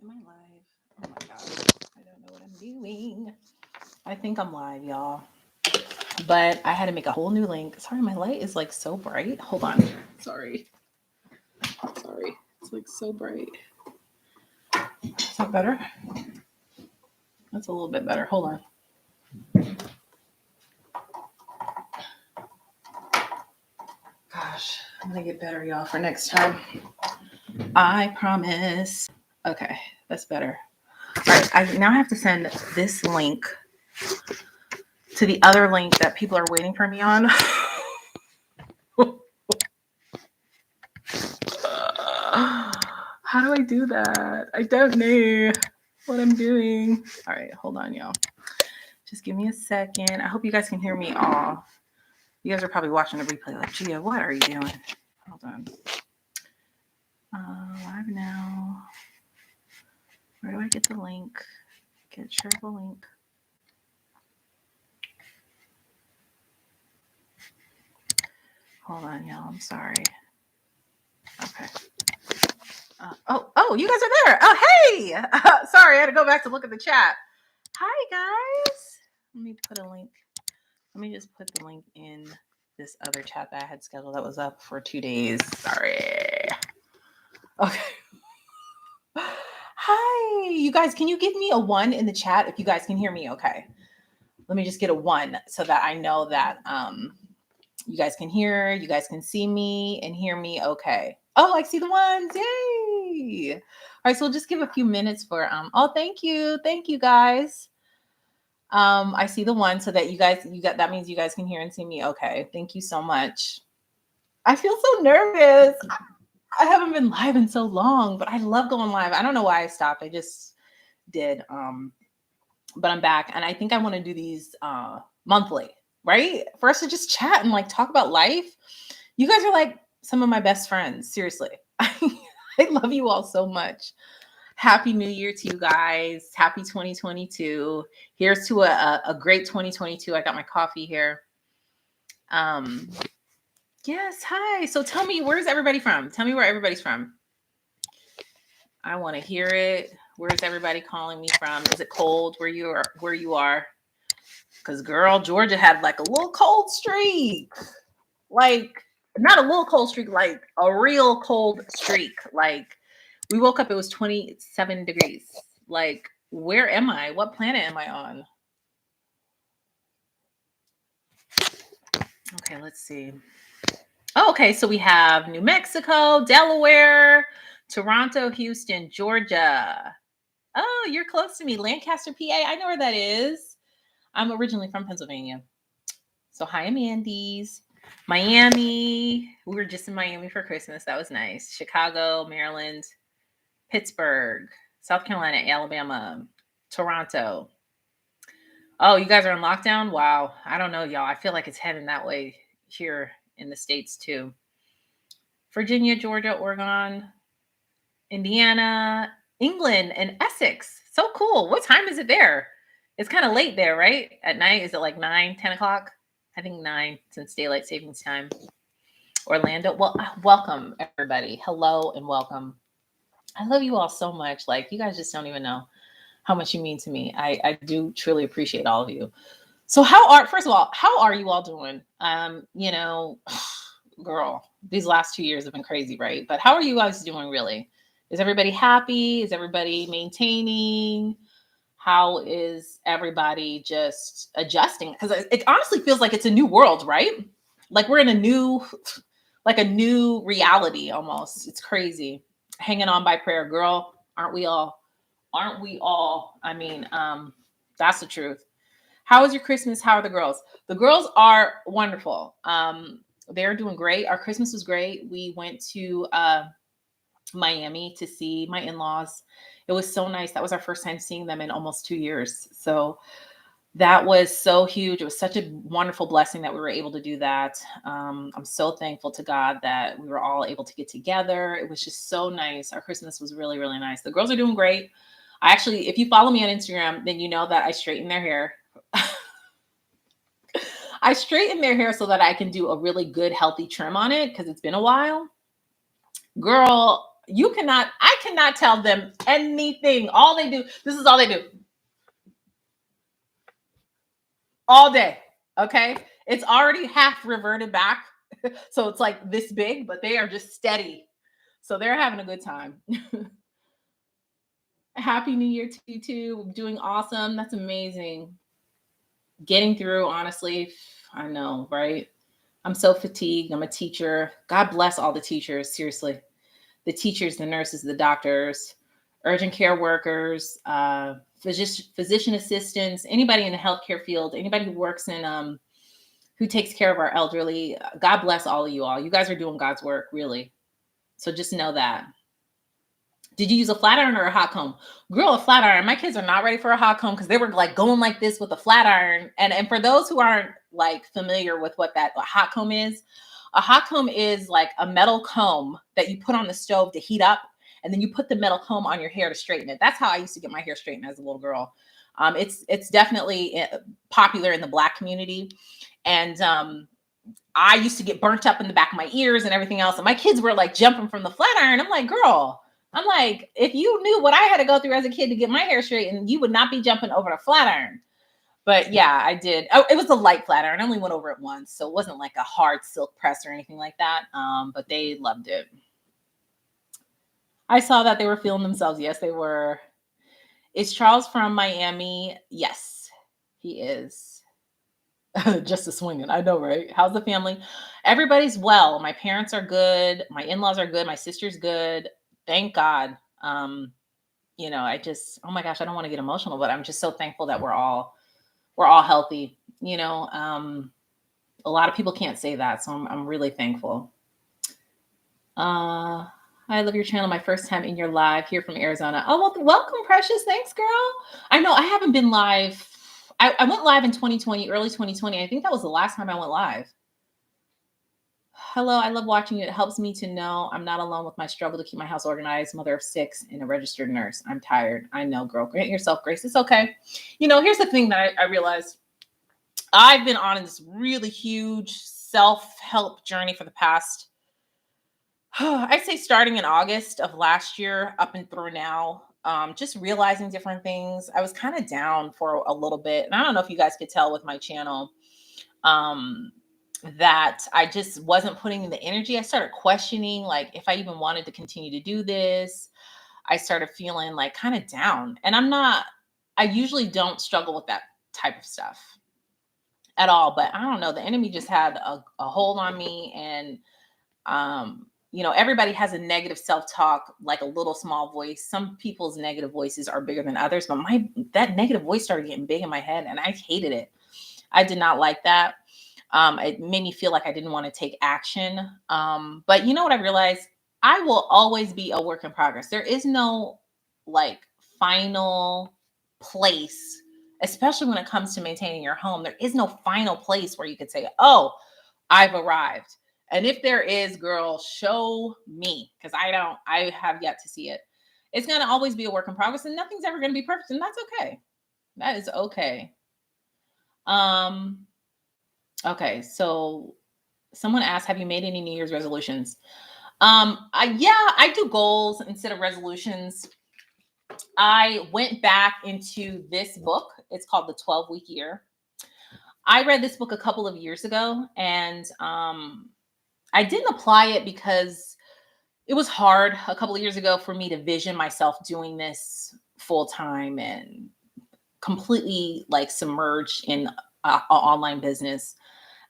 Am I live? Oh my gosh. I don't know what I'm doing. I think I'm live, y'all. But I had to make a whole new link. Sorry, my light is like so bright. Hold on. Sorry. Sorry. It's like so bright. Is that better? That's a little bit better. Hold on. Gosh, I'm going to get better, y'all, for next time. I promise. Okay, that's better. All right, I now have to send this link to the other link that people are waiting for me on. How do I do that? I don't know what I'm doing. All right, hold on, y'all. Just give me a second. I hope you guys can hear me all. You guys are probably watching the replay like, Gia, what are you doing? Hold on. Live now. Where do I get the link? Share the link. Hold on, y'all. I'm sorry. Okay. Oh, you guys are there. Oh, hey. Sorry, I had to go back to look at the chat. Hi, guys. Let me put a link. Let me just put the link in this other chat that I had scheduled that was up for 2 days. Sorry. Okay. Hi, you guys. Can you give me a 1 in the chat if you guys can hear me okay? Let me just get a 1 so that I know that you guys can hear, you guys can see me and hear me okay. Oh, I see the ones. Yay. All right, so we'll just give a few minutes for oh, thank you. Thank you, guys. I see the 1 so that that means you guys can hear and see me okay. Thank you so much. I feel so nervous. I haven't been live in so long, but I love going live. I don't know why I stopped. I just did. But I'm back, and I think I want to do these monthly, right? For us to just chat and like talk about life. You guys are like some of my best friends. Seriously. I love you all so much. Happy New Year to you guys. Happy 2022. Here's to a great 2022. I got my coffee here. Yes, hi. So tell me, where's everybody from? Tell me where everybody's from. I want to hear it. Where's everybody calling me from? Is it cold where you are? Because girl, Georgia had like a little cold streak. Like not a little cold streak, like a real cold streak. Like we woke up, it was 27 degrees. Like, where am I? What planet am I on? Okay, let's see. Oh, okay, so we have New Mexico, Delaware, Toronto, Houston, Georgia. Oh, you're close to me. Lancaster, PA. I know where that is. I'm originally from Pennsylvania. So hi, Amandies. Miami. We were just in Miami for Christmas. That was nice. Chicago, Maryland, Pittsburgh, South Carolina, Alabama, Toronto. Oh, you guys are in lockdown? Wow. I don't know, y'all. I feel like it's heading that way here in the States too. Virginia, Georgia, Oregon, Indiana, England, and Essex. So cool. What time is it there? It's kind of late there, right? At night? Is it like 9, 10 o'clock? I think 9 since daylight savings time. Orlando. Well, welcome, everybody. Hello and welcome. I love you all so much. Like, you guys just don't even know how much you mean to me. I do truly appreciate all of you. So first of all, how are you all doing? Girl, these last 2 years have been crazy, right? But how are you guys doing really? Is everybody happy? Is everybody maintaining? How is everybody just adjusting? Because it honestly feels like it's a new world, right? Like we're in a new reality almost. It's crazy. Hanging on by prayer, girl. Aren't we all? Aren't we all? I mean, that's the truth. How was your Christmas? How are the girls? The girls are wonderful. They're doing great. Our Christmas was great. We went to Miami to see my in-laws. It was so nice. That was our first time seeing them in almost 2 years. So that was so huge. It was such a wonderful blessing that we were able to do that. I'm so thankful to God that we were all able to get together. It was just so nice. Our Christmas was really, really nice. The girls are doing great. I actually, if you follow me on Instagram, then you know that I straighten their hair. I straighten their hair so that I can do a really good, healthy trim on it because it's been a while. Girl, I cannot tell them anything. All they do, this is all they do. All day. Okay. It's already half reverted back. So it's like this big, but they are just steady. So they're having a good time. Happy New Year to you too. Doing awesome. That's amazing. Getting through, honestly. I know, right? I'm so fatigued. I'm a teacher. God bless all the teachers. Seriously. The teachers, the nurses, the doctors, urgent care workers, physician assistants, anybody in the healthcare field, anybody who works in, who takes care of our elderly. God bless all of you all. You guys are doing God's work, really. So just know that. Did you use a flat iron or a hot comb? Girl, a flat iron. My kids are not ready for a hot comb because they were like going like this with a flat iron. And for those who aren't like familiar with what that a hot comb is, a hot comb is like a metal comb that you put on the stove to heat up, and then you put the metal comb on your hair to straighten it. That's how I used to get my hair straightened as a little girl. It's definitely popular in the Black community, and I used to get burnt up in the back of my ears and everything else. And my kids were like jumping from the flat iron. I'm like, girl, I'm like, if you knew what I had to go through as a kid to get my hair straightened, you would not be jumping over a flat iron. But yeah, I did. Oh, it was a light flat iron. I only went over it once. So it wasn't like a hard silk press or anything like that. But they loved it. I saw that they were feeling themselves. Yes, they were. Is Charles from Miami? Yes, he is. Just a swinging. I know, right? How's the family? Everybody's well. My parents are good. My in-laws are good. My sister's good. Thank God. I just, oh my gosh, I don't want to get emotional, but I'm just so thankful that we're all healthy. A lot of people can't say that, so I'm really thankful. I love your channel. My first time in your live here from Arizona. Oh, well, welcome, Precious. Thanks, girl. I know I haven't been live. I went live in 2020, early 2020. I think that was the last time I went live. Hello, I love watching you. It helps me to know I'm not alone with my struggle to keep my house organized. Mother of 6 and a registered nurse. I'm tired. I know, girl. Grant yourself grace. It's okay. Here's the thing that I realized. I've been on this really huge self-help journey for the past, I'd say starting in August of last year up and through now. Just realizing different things. I was kind of down for a little bit. And I don't know if you guys could tell with my channel. That I just wasn't putting in the energy. I started questioning, like, if I even wanted to continue to do this. I started feeling like kind of down. And I usually don't struggle with that type of stuff at all. But I don't know. The enemy just had a hold on me. And, everybody has a negative self-talk, like a little small voice. Some people's negative voices are bigger than others. But that negative voice started getting big in my head, and I hated it. I did not like that. It made me feel like I didn't want to take action. But you know what I realized? I will always be a work in progress. There is no like final place, especially when it comes to maintaining your home. There is no final place where you could say, oh, I've arrived. And if there is, girl, show me, because I have yet to see it. It's going to always be a work in progress, and nothing's ever going to be perfect. And that's okay. That is okay. Okay, so someone asked, have you made any New Year's resolutions? I do goals instead of resolutions. I went back into this book. It's called The 12-Week Year. I read this book a couple of years ago, and I didn't apply it because it was hard a couple of years ago for me to vision myself doing this full time and completely like submerged in an online business.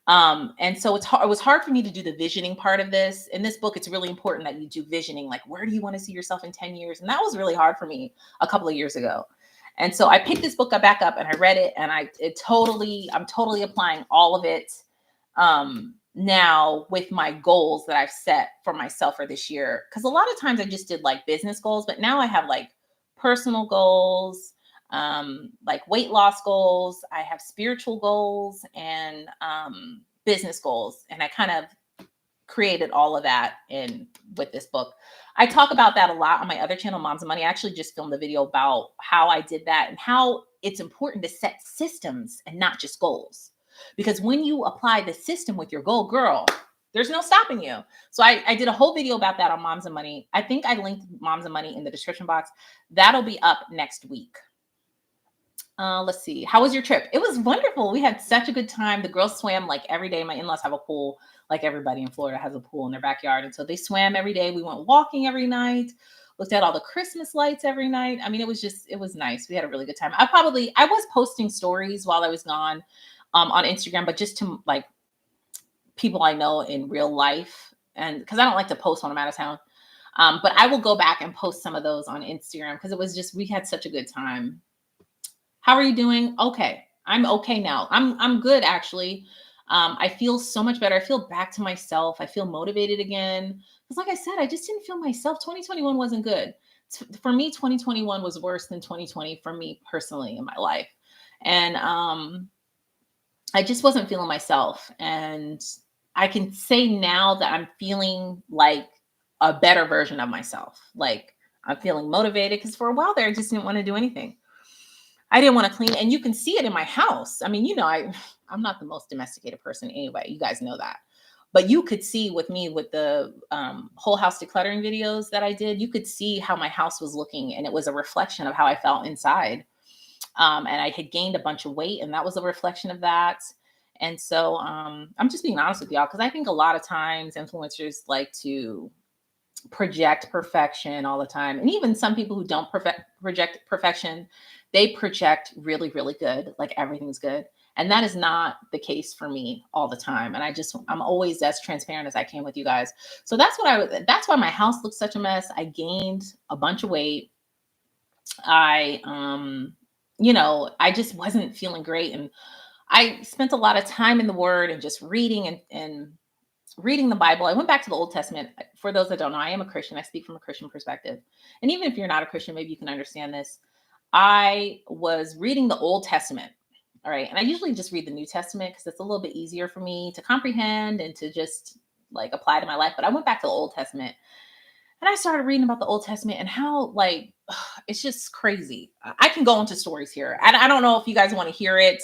And so it was hard for me to do the visioning part of this. In this book, it's really important that you do visioning, like, where do you want to see yourself in 10 years? And that was really hard for me a couple of years ago. And so I picked this book back up and I read it, and I'm totally applying all of it now with my goals that I've set for myself for this year. Because a lot of times I just did like business goals, but now I have like personal goals, like weight loss goals. I have spiritual goals and business goals. And I kind of created all of that with this book. I talk about that a lot on my other channel, Moms and Money. I actually just filmed a video about how I did that and how it's important to set systems and not just goals. Because when you apply the system with your goal, girl, There's no stopping you. So I did a whole video about that on Moms and Money. I think I linked Moms and Money in the description box. That'll be up next week. Let's see. How was your trip? It was wonderful. We had such a good time. The girls swam like every day. My in-laws have a pool, like everybody in Florida has a pool in their backyard. And so they swam every day. We went walking every night, looked at all the Christmas lights every night. I mean, it was nice. We had a really good time. I was posting stories while I was gone on Instagram, but just to like people I know in real life. And because I don't like to post when I'm out of town. But I will go back and post some of those on Instagram because it was just, we had such a good time. How are you doing? Okay. I'm okay now. I'm good actually. I feel so much better. I feel back to myself. I feel motivated again. Because like I said, I just didn't feel myself. 2021 wasn't good. For me, 2021 was worse than 2020 for me personally in my life. And I just wasn't feeling myself. And I can say now that I'm feeling like a better version of myself. Like I'm feeling motivated because for a while there, I just didn't want to do anything. I didn't want to clean. And you can see it in my house. I mean, you know, I'm not the most domesticated person anyway. You guys know that. But you could see with me with the whole house decluttering videos that I did, you could see how my house was looking. And it was a reflection of how I felt inside. And I had gained a bunch of weight and that was a reflection of that. And so I'm just being honest with y'all because I think a lot of times influencers like to project perfection all the time. And even some people who don't project perfection, they project really, really good, like everything's good. And that is not the case for me all the time. And I'm always as transparent as I can with you guys. So that's why my house looks such a mess. I gained a bunch of weight. I just wasn't feeling great. And I spent a lot of time in the Word and just reading and reading the Bible. I went back to the Old Testament. For those that don't know, I am a Christian. I speak from a Christian perspective. And even if you're not a Christian, maybe you can understand this. I was reading the Old Testament. All right. And I usually just read the New Testament because it's a little bit easier for me to comprehend and to just like apply to my life. But I went back to the Old Testament and I started reading about the Old Testament and how like, it's just crazy. I can go into stories here. I don't know if you guys want to hear it.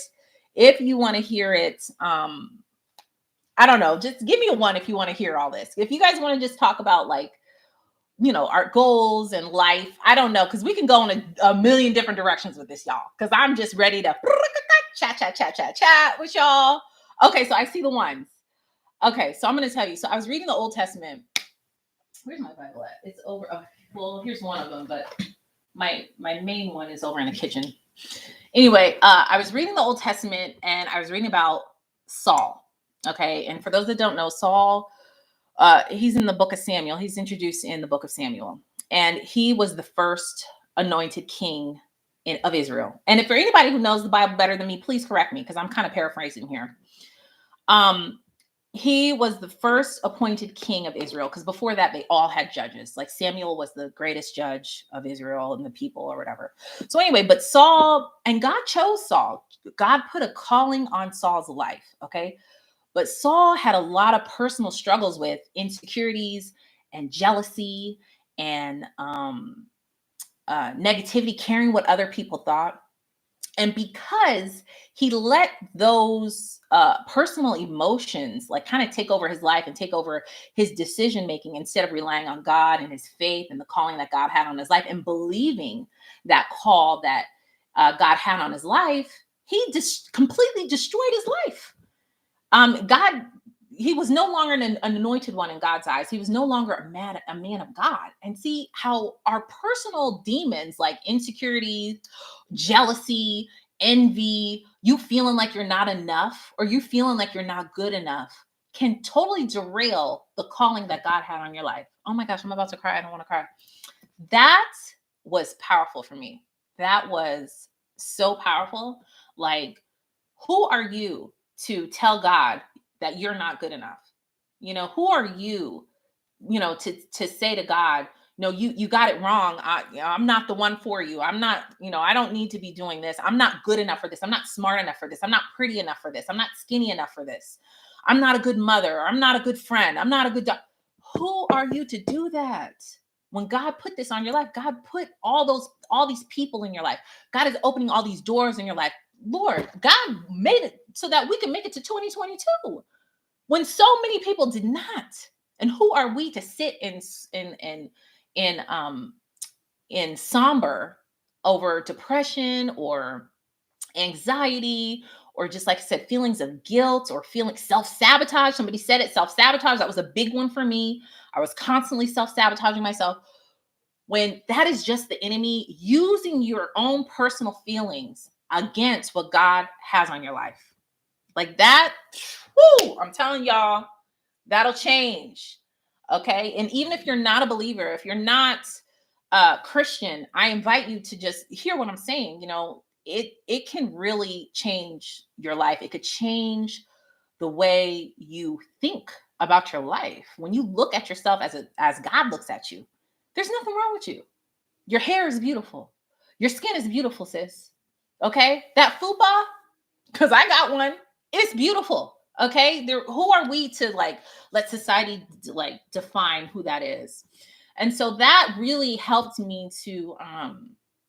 If you want to hear it, I don't know. Just give me a 1 if you want to hear all this. If you guys want to just talk about like, our goals and life, I don't know. Cause we can go in a million different directions with this, y'all. Cause I'm just ready to chat with y'all. Okay. So I see the ones. Okay. So I'm going to tell you. So I was reading the Old Testament. Where's my Bible at? It's over. Oh, well, here's one of them, but my main one is over in the kitchen. Anyway, I was reading the Old Testament and I was reading about Saul. Okay. And for those that don't know, Saul, he's in the book of Samuel. He's introduced in the book of Samuel. And he was the first anointed king of Israel. And if for anybody who knows the Bible better than me, please correct me because I'm kind of paraphrasing here. He was the first appointed king of Israel because before that, they all had judges. Like Samuel was the greatest judge of Israel and the people or whatever. So anyway, but Saul, and God chose Saul. God put a calling on Saul's life, okay? But Saul had a lot of personal struggles with insecurities and jealousy and negativity, caring what other people thought. And because he let those personal emotions like kind of take over his life and take over his decision making instead of relying on God and his faith and the calling that God had on his life and believing that call that God had on his life, he just completely destroyed his life. He was no longer an anointed one in God's eyes. He was no longer a man of God. And see how our personal demons like insecurity, jealousy, envy, you feeling like you're not enough or you feeling like you're not good enough can totally derail the calling that God had on your life. Oh my gosh, I'm about to cry. I don't want to cry. That was powerful for me. That was so powerful. Like, who are you to tell God that you're not good enough? Who are you, to say to God, no, you got it wrong. I'm not the one for you. I'm not, I don't need to be doing this. I'm not good enough for this. I'm not smart enough for this. I'm not pretty enough for this. I'm not skinny enough for this. I'm not a good mother. I'm not a good friend. I'm not a good Who are you to do that? When God put this on your life, God put all these people in your life. God is opening all these doors in your life. Lord, God made it so that we can make it to 2022. when so many people did not. And who are we to sit in in somber over depression or anxiety, or just like I said, feelings of guilt or feeling self-sabotage. Somebody said it, self-sabotage. That was a big one for me. I was constantly self-sabotaging myself, when that is just the enemy using your own personal feelings against what God has on your life. Like that, whoo, I'm telling y'all, that'll change. Okay. And even if you're not a believer, if you're not Christian, I invite you to just hear what I'm saying. You know, it can really change your life. It could change the way you think about your life. When you look at yourself as God looks at you, there's nothing wrong with you. Your hair is beautiful. Your skin is beautiful, sis. Okay? That fupa, because I got one, it's beautiful. Okay? There, who are we to like let society like define who that is? And so that really helped me to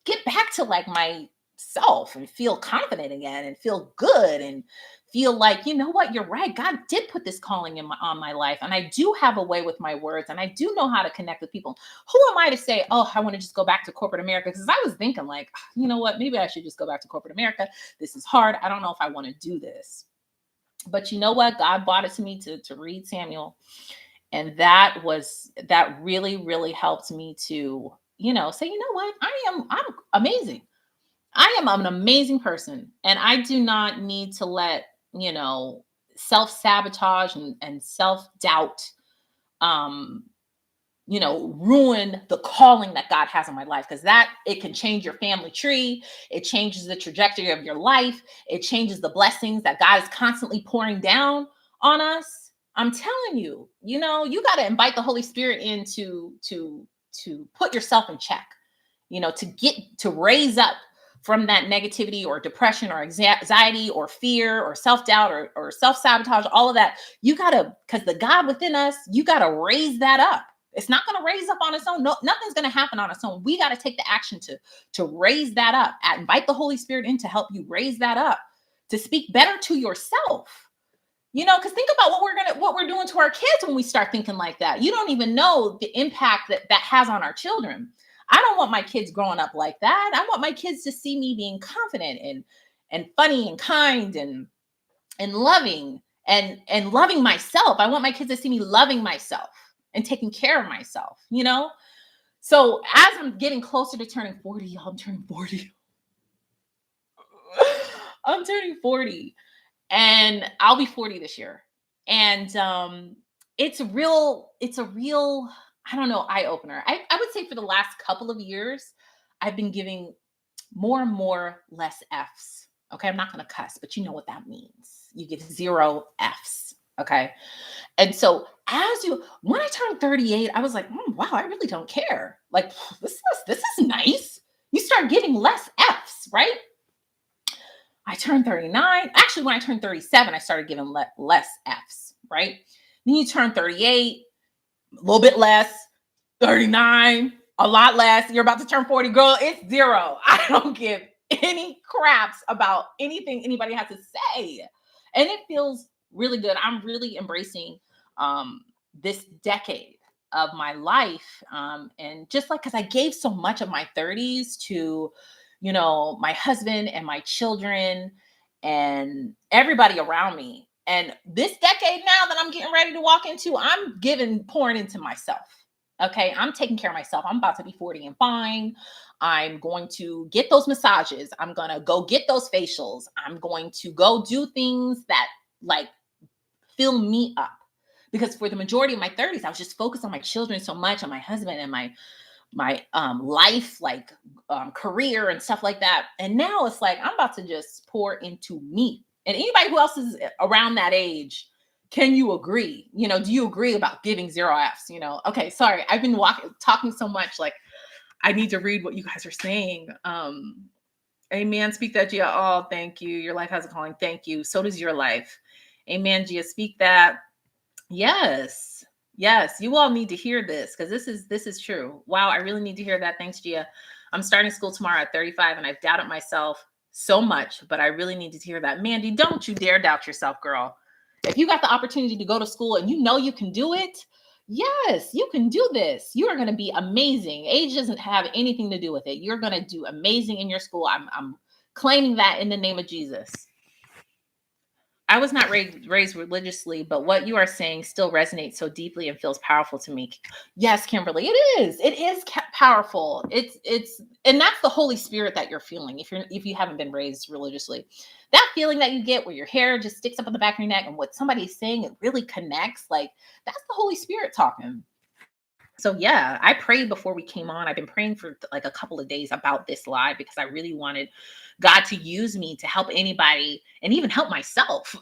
get back to like myself and feel confident again and feel good and feel like, you know what, you're right. God did put this calling on my life. And I do have a way with my words, and I do know how to connect with people. Who am I to say, oh, I want to just go back to corporate America? Because I was thinking like, you know what, maybe I should just go back to corporate America. This is hard. I don't know if I want to do this. But you know what? God brought it to me to read Samuel. And that really, really helped me to, you know, say, you know what, I'm amazing. I am an amazing person. And I do not need to let, you know, self-sabotage and self-doubt, um, you know, ruin the calling that God has on my life. Because that, it can change your family tree. It changes the trajectory of your life. It changes the blessings that God is constantly pouring down on us. I'm telling you, you know, you got to invite the Holy Spirit in to put yourself in check, you know, to raise up from that negativity or depression or anxiety or fear or self-doubt or self-sabotage, all of that. You gotta, because the God within us, you gotta raise that up. It's not going to raise up on its own. No, nothing's going to happen on its own. We got to take the action to raise that up. Invite the Holy Spirit in to help you raise that up, to speak better to yourself. You know, because think about what we're doing to our kids when we start thinking like that. You don't even know the impact that has on our children. I don't want my kids growing up like that. I want my kids to see me being confident and funny and kind and loving and loving myself. I want my kids to see me loving myself and taking care of myself, you know? So as I'm getting closer to turning 40, y'all, I'm turning 40. I'm turning 40 and I'll be 40 this year. And it's a real, I don't know, eye opener. I would say for the last couple of years, I've been giving more and more less F's. Okay. I'm not going to cuss, but you know what that means. You give 0 F's. Okay. And so when I turned 38, I was like, wow, I really don't care. Like, this is nice. You start getting less F's, right? I turned 39. Actually, when I turned 37, I started giving less F's, right? Then you turn 38, a little bit less, 39, a lot less. You're about to turn 40, girl, it's 0. I don't give any craps about anything anybody has to say. And it feels really good. I'm really embracing this decade of my life. And just like, because I gave so much of my 30s to, you know, my husband and my children and everybody around me. And this decade now that I'm getting ready to walk into, I'm pouring into myself. Okay. I'm taking care of myself. I'm about to be 40 and fine. I'm going to get those massages. I'm going to go get those facials. I'm going to go do things that like fill me up. Because for the majority of my 30s, I was just focused on my children so much, on my husband and my life, like career and stuff like that. And now it's like, I'm about to just pour into me. And anybody who else is around that age, can you agree? You know, do you agree about giving 0 F's? You know, okay, sorry. I've been talking so much, like I need to read what you guys are saying. Amen. Speak that, Gia. Oh, thank you. Your life has a calling. Thank you. So does your life. Amen, Gia. Speak that. Yes. Yes. You all need to hear this because this is true. Wow. I really need to hear that. Thanks, Gia. I'm starting school tomorrow at 35 and I've doubted myself so much, but I really needed to hear that. Mandy, don't you dare doubt yourself, girl. If you got the opportunity to go to school and you know you can do it, yes, you can do this. You are going to be amazing. Age doesn't have anything to do with it. You're going to do amazing in your school. I'm claiming that in the name of Jesus. I was not raised religiously, but what you are saying still resonates so deeply and feels powerful to me. Yes, Kimberly, it is. It is powerful. And that's the Holy Spirit that you're feeling. If you haven't been raised religiously, that feeling that you get where your hair just sticks up on the back of your neck, and what somebody's saying, it really connects. Like, that's the Holy Spirit talking. So yeah, I prayed before we came on. I've been praying for like a couple of days about this live because I really wanted God to use me to help anybody and even help myself,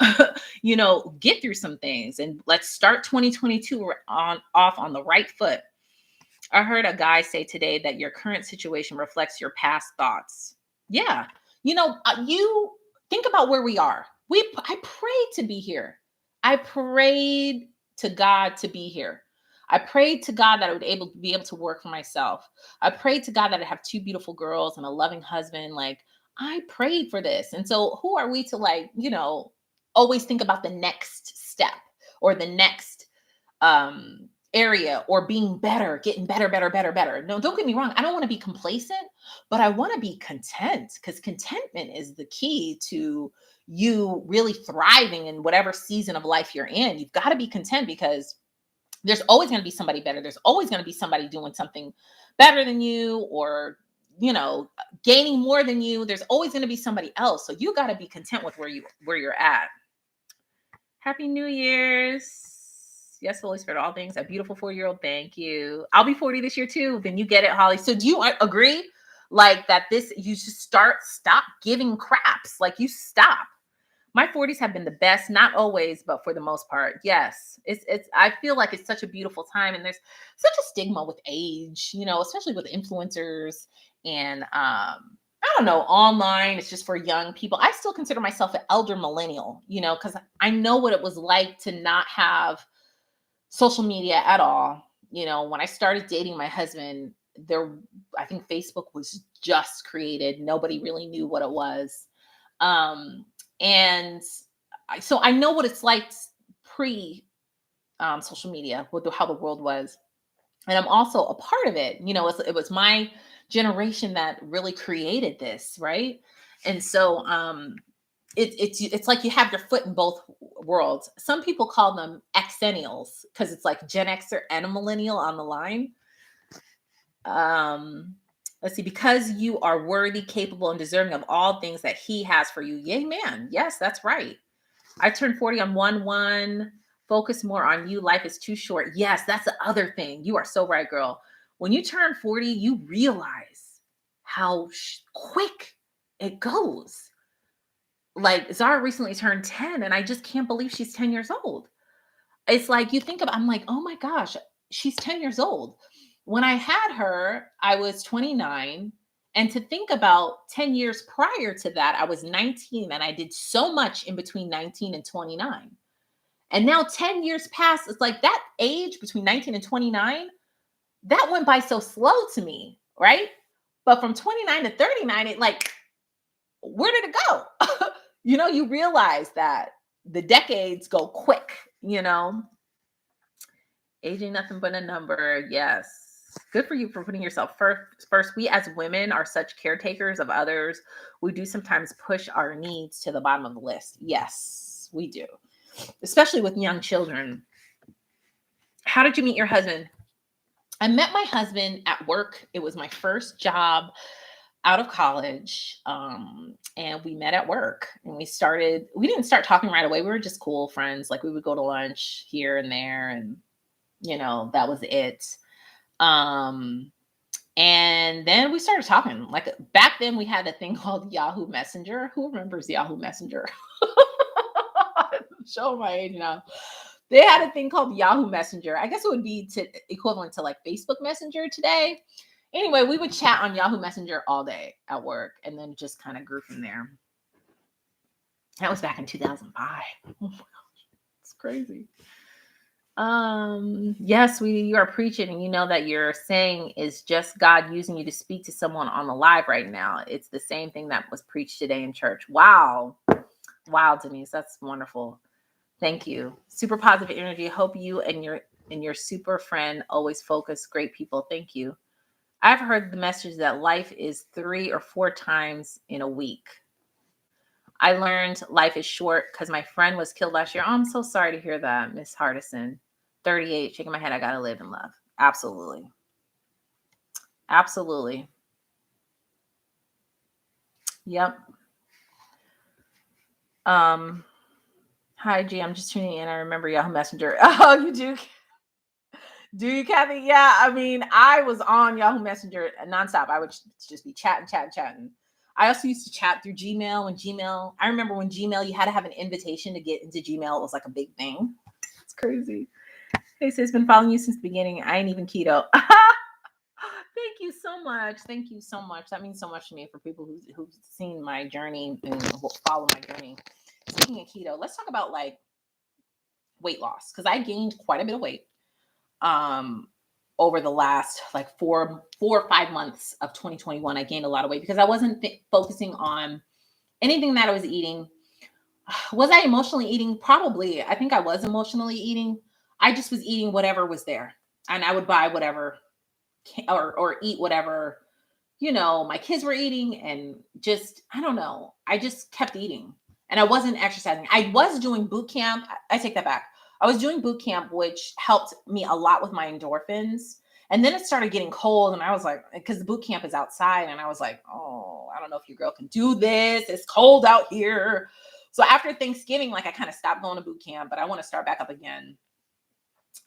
get through some things. And let's start 2022 off on the right foot. I heard a guy say today that your current situation reflects your past thoughts. Yeah. You think about where we are. I prayed to be here. I prayed to God to be here. I prayed to God that I would be able to work for myself. I prayed to God that I'd have two beautiful girls and a loving husband. Like, I prayed for this. And so who are we to always think about the next step or the next area or being better, getting better, better, better, better. No, don't get me wrong. I don't want to be complacent, but I want to be content, because contentment is the key to you really thriving in whatever season of life you're in. You've got to be content, because there's always going to be somebody better. There's always going to be somebody doing something better than you, or, gaining more than you. There's always going to be somebody else. So you got to be content with where you're at. Happy New Year's. Yes, Holy Spirit, all things. A beautiful 4-year-old. Thank you. I'll be 40 this year too. Then you get it, Holly. So do you agree that you just stop giving craps? Like, you stop. My 40s have been the best, not always, but for the most part. Yes. I feel like it's such a beautiful time, and there's such a stigma with age, especially with influencers and I don't know, online. It's just for young people. I still consider myself an elder millennial, because I know what it was like to not have social media at all. When I started dating my husband, I think Facebook was just created. Nobody really knew what it was. And so I know what it's like pre social media, how the world was. And I'm also a part of it. It was my generation that really created this, right? And so it's like you have your foot in both worlds. Some people call them Xennials, because it's like Gen Xer and a millennial on the line. Let's see, because you are worthy, capable, and deserving of all things that he has for you. Yay, man. Yes, that's right. I turned 40 on 1/1. Focus more on you. Life is too short. Yes, that's the other thing. You are so right, girl. When you turn 40, you realize how quick it goes. Like, Zara recently turned 10, and I just can't believe she's 10 years old. It's like, I'm like, oh my gosh, she's 10 years old. When I had her, I was 29. And to think about 10 years prior to that, I was 19, and I did so much in between 19 and 29. And now 10 years past, it's like that age between 19 and 29, that went by so slow to me, right? But from 29 to 39, where did it go? You realize that the decades go quick, Aging nothing but a number. Yes. Good for you for putting yourself first. We as women are such caretakers of others. We do sometimes push our needs to the bottom of the list. Yes, we do. Especially with young children. How did you meet your husband? I met my husband at work. It was my first job out of college. And we met at work, and we didn't start talking right away. We were just cool friends. Like, we would go to lunch here and there, and that was it. And then we started talking. Like, back then we had a thing called Yahoo Messenger. Who remembers Yahoo Messenger? Show my age now. They had a thing called Yahoo Messenger. I guess it would be equivalent to like Facebook Messenger today. Anyway, we would chat on Yahoo Messenger all day at work, and then just kind of grew from there. That was back in 2005. Oh my gosh, it's crazy. Yes, you are preaching, and that you're saying is just God using you to speak to someone on the live right now. It's the same thing that was preached today in church. Wow, Denise, that's wonderful. Thank you. Super positive energy. Hope you and your super friend always focus. Great people. Thank you. I've heard the message that life is 3 or 4 times in a week. I learned life is short because my friend was killed last year. Oh, I'm so sorry to hear that, Miss Hardison. 38, shaking my head. I gotta live and love. Absolutely. Absolutely. Yep. Hi G, I'm just tuning in. I remember Yahoo Messenger. Oh, you do? Do you, Kathy? Yeah, I mean, I was on Yahoo Messenger nonstop. I would just be chatting. I also used to chat through Gmail I remember when Gmail, you had to have an invitation to get into Gmail. It was like a big thing. It's crazy. Hey sis, been following you since the beginning. I ain't even keto. Thank you so much. Thank you so much. That means so much to me for people who've seen my journey and follow my journey. Speaking of keto, let's talk about like weight loss because I gained quite a bit of weight over the last like 4 or 5 months of 2021. I gained a lot of weight because I wasn't focusing on anything that I was eating. Was I emotionally eating? Probably. I think I was emotionally eating. I just was eating whatever was there, and I would buy whatever or eat whatever my kids were eating, and just I don't know. I just kept eating, and I wasn't exercising. I was doing boot camp. I take that back. I was doing boot camp, which helped me a lot with my endorphins. And then it started getting cold, and I was like, because the boot camp is outside, and I was like, oh, I don't know if your girl can do this. It's cold out here. So after Thanksgiving, like I kind of stopped going to boot camp, but I want to start back up again.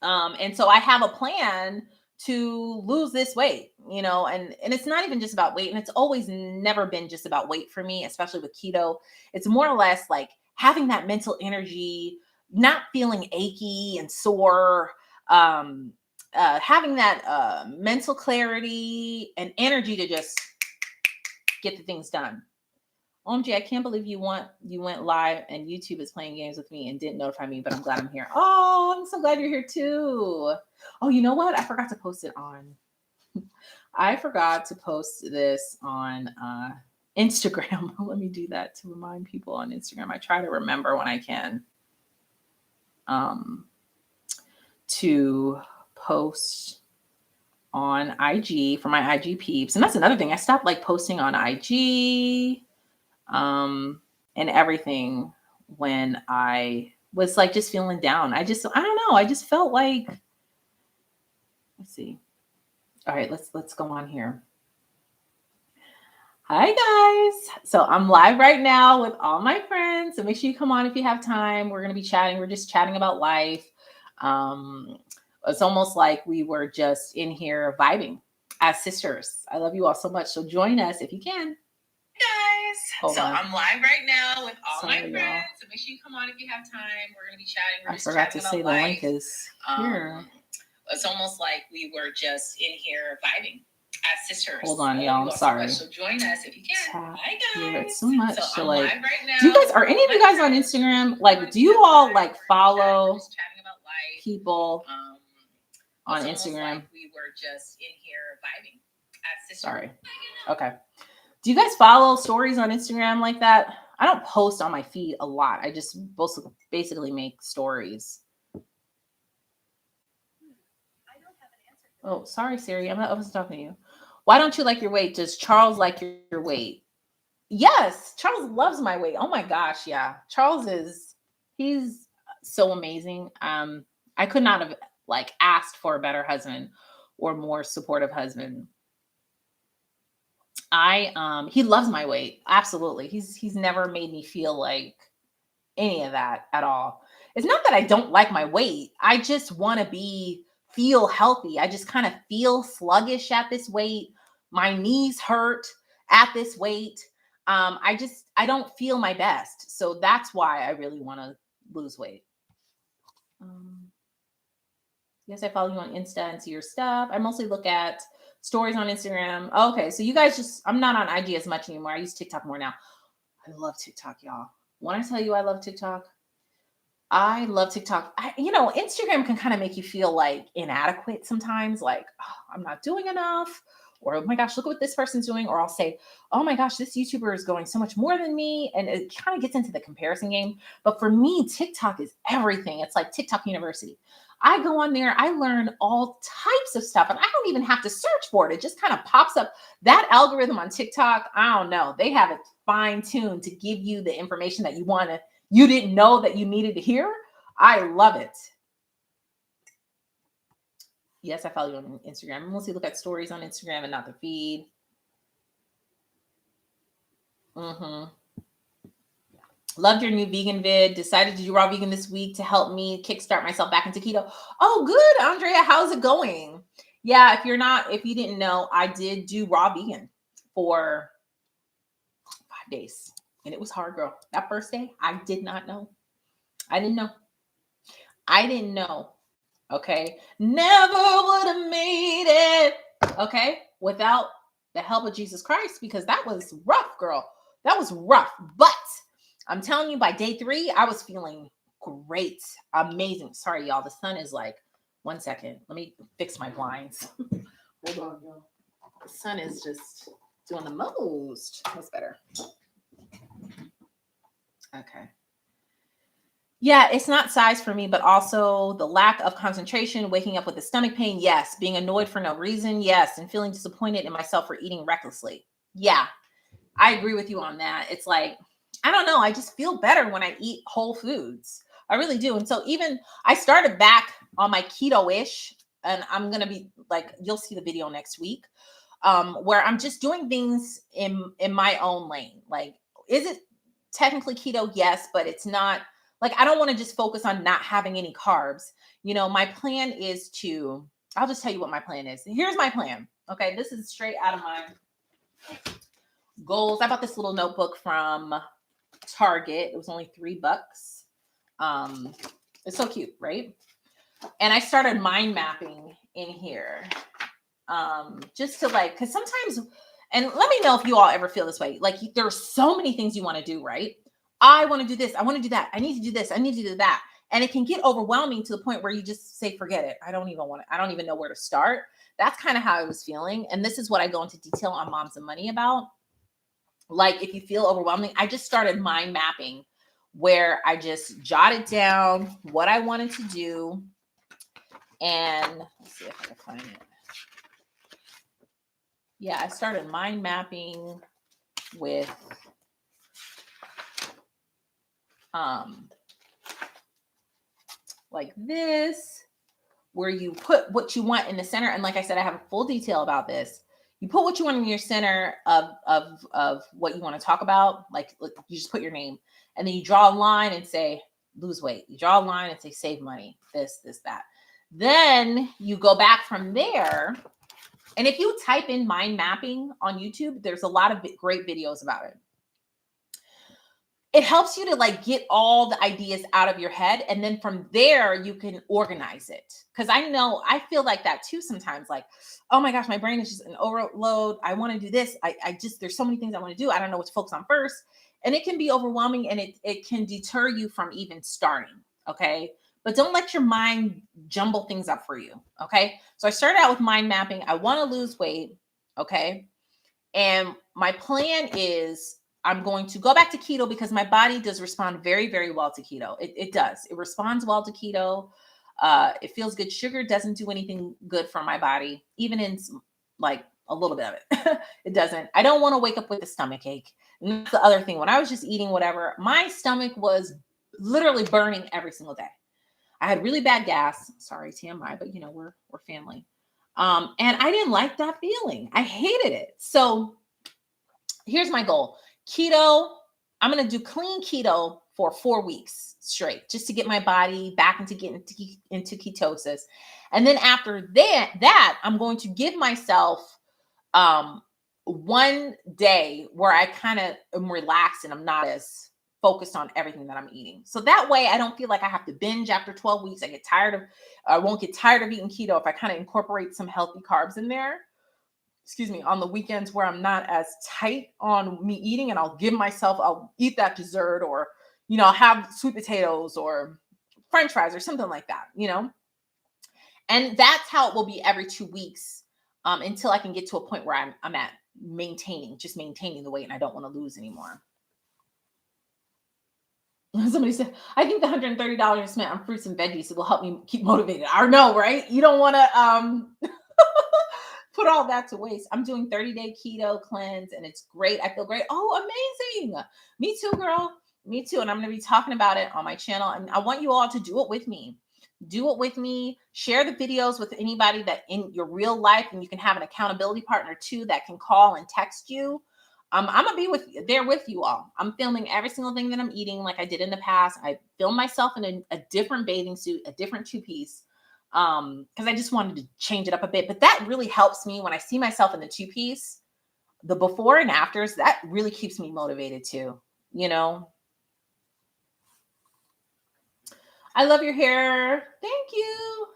And so I have a plan to lose this weight, and it's not even just about weight. And it's always never been just about weight for me, especially with keto. It's more or less like having that mental energy, not feeling achy and sore, having that mental clarity and energy to just get the things done. OMG, I can't believe you went live and YouTube is playing games with me and didn't notify me, but I'm glad I'm here. Oh, I'm so glad you're here too. Oh, you know what? I forgot to post it on. I forgot to post this on Instagram. Let me do that to remind people on Instagram. I try to remember when I can to post on IG for my IG peeps. And that's another thing. I stopped like posting on IG and everything when I was like just feeling down. I don't know. I just felt like, let's see. All right, let's go on here. Hi guys. So I'm live right now with all my friends. So make sure you come on if you have time. We're going to be chatting. We're just chatting about life. It's almost like we were just in here vibing as sisters. I love you all so much. So join us if you can. Guys. I'm live right now with all my friends. Y'all. So make sure you come on if you have time. We're going to be chatting. I forgot to say the link is here. It's almost like we were just in here vibing as sisters. Hold on, y'all. I'm sorry. So join us if you can. Hi guys. It's so much to like. Right now. Do you guys? Are any of you guys on Instagram? Like, do you all like follow people on Instagram? Like we were just in here vibing as sisters. Sorry. Okay. Do you guys follow stories on Instagram like that? I don't post on my feed a lot. I just basically make stories. Oh, sorry, Siri. I wasn't talking to you. Why don't you like your weight? Does Charles like your weight? Yes, Charles loves my weight. Oh my gosh, yeah. He's so amazing. I could not have like asked for a better husband or more supportive husband. He loves my weight. Absolutely. He's never made me feel like any of that at all. It's not that I don't like my weight. I just want to feel healthy. I just kind of feel sluggish at this weight. My knees hurt at this weight. I don't feel my best. So that's why I really want to lose weight. Yes, I follow you on Insta and see your stuff. I mostly look at stories on Instagram. Okay, so you guys I'm not on IG as much anymore. I use TikTok more now. I love TikTok, y'all. When I tell you I love TikTok, I love TikTok. Instagram can kind of make you feel like inadequate sometimes, like, oh, I'm not doing enough, or, oh my gosh, look at what this person's doing. Or I'll say, oh my gosh, this YouTuber is going so much more than me. And it kind of gets into the comparison game. But for me, TikTok is everything. It's like TikTok University. I go on there, I learn all types of stuff, and I don't even have to search for it. It just kind of pops up. That algorithm on TikTok, I don't know. They have it fine tuned to give you the information that you didn't know that you needed to hear. I love it. Yes, I follow you on Instagram. I mostly look at stories on Instagram and not the feed. Loved your new vegan vid. Decided to do raw vegan this week to help me kickstart myself back into keto. Oh, good, Andrea. How's it going? Yeah, if you didn't know, I did do raw vegan for 5 days. And it was hard, girl. That first day, I did not know. I didn't know. Okay. Never would have made it. Okay. Without the help of Jesus Christ, because that was rough, girl. That was rough. But I'm telling you, by day 3, I was feeling great. Amazing. Sorry, y'all. The sun is like, 1 second. Let me fix my blinds. Hold on, y'all. The sun is just doing the most. That's better. Okay. Yeah, it's not size for me, but also the lack of concentration, waking up with a stomach pain. Yes. Being annoyed for no reason. Yes. And feeling disappointed in myself for eating recklessly. Yeah, I agree with you on that. It's like, I don't know. I just feel better when I eat whole foods. I really do. And so even I started back on my keto-ish, and I'm going to be like, you'll see the video next week, where I'm just doing things in my own lane. Like, is it technically keto? Yes, but it's not like, I don't want to just focus on not having any carbs. My plan is I'll just tell you what my plan is. Here's my plan. Okay. This is straight out of my goals. I bought this little notebook from Target. It was only $3. It's so cute, right? And I started mind mapping in here. Just to because sometimes, and let me know if you all ever feel this way. Like, there's so many things you want to do, right? I want to do this. I want to do that. I need to do this. I need to do that. And it can get overwhelming to the point where you just say, forget it. I don't even know where to start. That's kind of how I was feeling. And this is what I go into detail on Moms and Money about. Like, if you feel overwhelming, I just started mind mapping, where I just jotted down what I wanted to do. And let's see if I can find it. Yeah, I started mind mapping with like this, where you put what you want in the center. And like I said, I have a full detail about this. You put what you want in your center of what you want to talk about. Like, you just put your name, and then you draw a line and say, lose weight. You draw a line and say, save money, this, that. Then you go back from there. And if you type in mind mapping on YouTube, there's a lot of great videos about it. It helps you to get all the ideas out of your head. And then from there, you can organize it. Because I feel like that too sometimes. Like, oh my gosh, my brain is just an overload. I want to do this. There's so many things I want to do. I don't know what to focus on first. And it can be overwhelming, and it can deter you from even starting. Okay. But don't let your mind jumble things up for you. Okay. So I started out with mind mapping. I want to lose weight. Okay. And my plan is, I'm going to go back to keto because my body does respond very, very well to keto. It does. It responds well to keto. It feels good. Sugar doesn't do anything good for my body, even in a little bit of it. It doesn't. I don't want to wake up with a stomach ache. And that's the other thing. When I was just eating whatever, my stomach was literally burning every single day. I had really bad gas. Sorry, TMI, but we're family. And I didn't like that feeling. I hated it. So here's my goal. Keto, I'm going to do clean keto for 4 weeks straight, just to get my body back into ketosis. And then after that, I'm going to give myself 1 day where I kind of am relaxed and I'm not as focused on everything that I'm eating. So that way I don't feel like I have to binge after 12 weeks. I won't get tired of eating keto if I kind of incorporate some healthy carbs in there. On the weekends where I'm not as tight on me eating, and I'll eat that dessert, or, have sweet potatoes or French fries or something like that, And that's how it will be every 2 weeks. until I can get to a point where I'm at just maintaining the weight, and I don't want to lose anymore. Somebody said, I think the $130 spent on fruits and veggies will help me keep motivated. I know, right? You don't want to put all that to waste. I'm doing 30-day keto cleanse and it's great. I feel great. Oh, amazing. Me too, girl. Me too. And I'm going to be talking about it on my channel. And I want you all to do it with me. Do it with me. Share the videos with anybody that in your real life, and you can have an accountability partner too that can call and text you. I'm gonna be there with you all. I'm filming every single thing that I'm eating, like I did in the past. I filmed myself in a different bathing suit, a different two-piece, because I just wanted to change it up a bit. But that really helps me when I see myself in the two-piece, the before and afters. That really keeps me motivated too. You know, I love your hair. Thank you.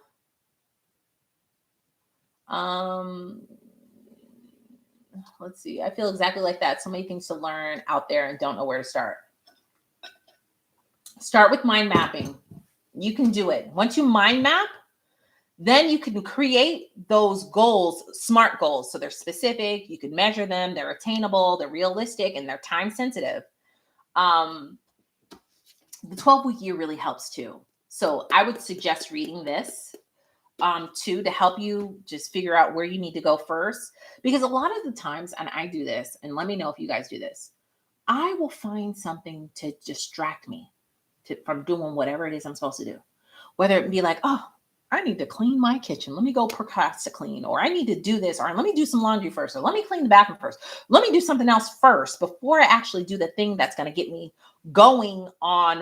Let's see. I feel exactly like that. So many things to learn out there and don't know where to start. Start with mind mapping. You can do it. Once you mind map, then you can create those goals, SMART goals. So they're specific, you can measure them, they're attainable, they're realistic, and they're time sensitive. The 12-week year really helps too. So I would suggest reading this too, to help you just figure out where you need to go first. Because a lot of the times, and I do this, and let me know if you guys do this, I will find something to distract me from doing whatever it is I'm supposed to do. Whether it be like, oh, I need to clean my kitchen. Let me go procrastinate, or I need to do this, or let me do some laundry first, or let me clean the bathroom first. Let me do something else first before I actually do the thing that's going to get me going on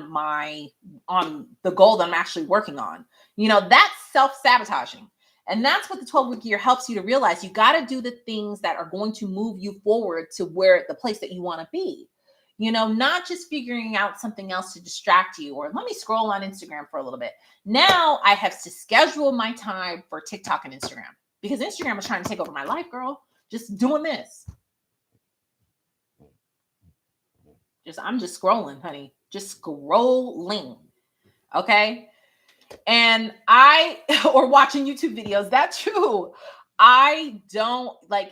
the goal that I'm actually working on. You know, that's self-sabotaging. And that's what the 12-week year helps you to realize. You got to do the things that are going to move you forward to the place that you want to be. You know, not just figuring out something else to distract you, or let me scroll on Instagram for a little bit. Now I have to schedule my time for TikTok and Instagram, because Instagram is trying to take over my life, girl. Just doing this. I'm just scrolling, honey. Just scrolling. Okay. And or watching YouTube videos, that too. I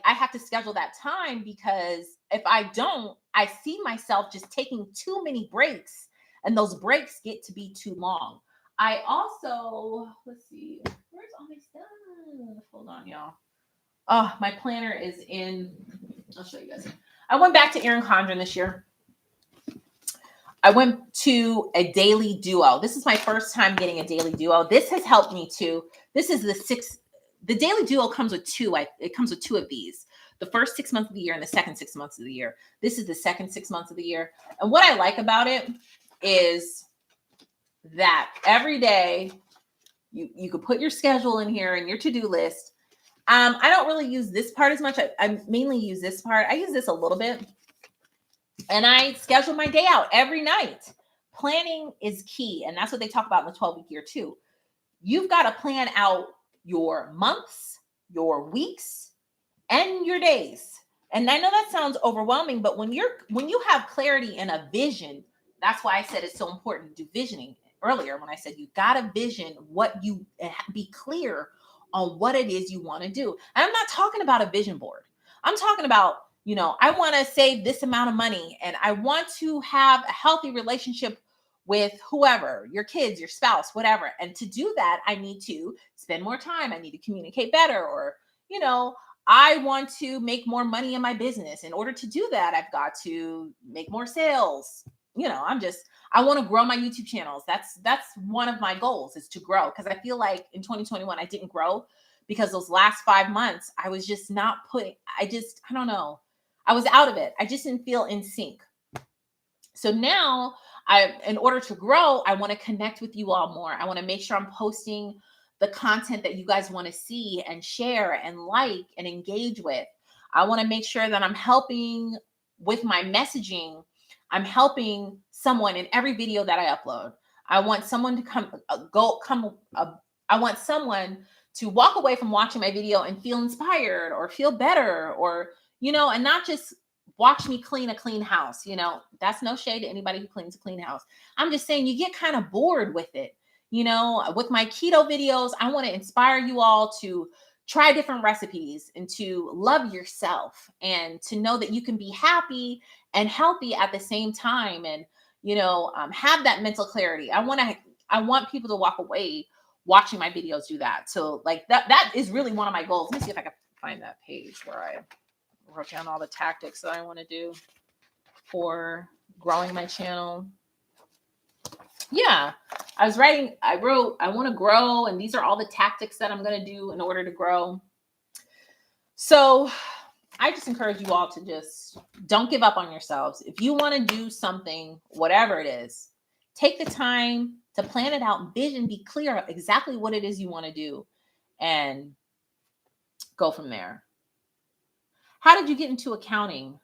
have to schedule that time, because if I don't, I see myself just taking too many breaks, and those breaks get to be too long. I also, let's see, where's all my stuff? Hold on, y'all. Oh, my planner is in, I'll show you guys. I went back to Erin Condren this year. I went to a daily duo. This is my first time getting a daily duo. This has helped me too. This is the daily duo comes with two. It comes with two of these. The first 6 months of the year and the second 6 months of the year. This is the second 6 months of the year. And what I like about it is that every day you could put your schedule in here and your to-do list. I don't really use this part as much. I mainly use this part. I use this a little bit. And I schedule my day out every night. Planning is key. And that's what they talk about in the 12-week year too. You've got to plan out your months, your weeks, and your days. And I know that sounds overwhelming, but when you have clarity and a vision, that's why I said it's so important to do visioning earlier, when I said you got to vision be clear on what it is you want to do. And I'm not talking about a vision board. I'm talking about, I want to save this amount of money, and I want to have a healthy relationship with whoever, your kids, your spouse, whatever. And to do that, I need to spend more time. I need to communicate better, or, I want to make more money in my business. In order to do that, I've got to make more sales. I want to grow my YouTube channels. That's one of my goals, is to grow. Because I feel like in 2021, I didn't grow, because those last 5 months, I was just I don't know. I was out of it. I just didn't feel in sync. So now in order to grow, I want to connect with you all more. I want to make sure I'm posting the content that you guys want to see and share and like and engage with. I want to make sure that I'm helping with my messaging. I'm helping someone in every video that I upload. I want someone to I want someone to walk away from watching my video and feel inspired or feel better, or, and not just watch me clean a clean house. That's no shade to anybody who cleans a clean house. I'm just saying, you get kind of bored with it. With my keto videos, I want to inspire you all to try different recipes and to love yourself and to know that you can be happy and healthy at the same time, and have that mental clarity. I want people to walk away watching my videos do that. So like that is really one of my goals. Let me see if I can find that page where I wrote down all the tactics that I want to do for growing my channel. Yeah, I wrote, I want to grow, and these are all the tactics that I'm going to do in order to grow. So I just encourage you all to just don't give up on yourselves. If you want to do something, whatever it is, take the time to plan it out, vision, be clear exactly what it is you want to do, and go from there. How did you get into accounting?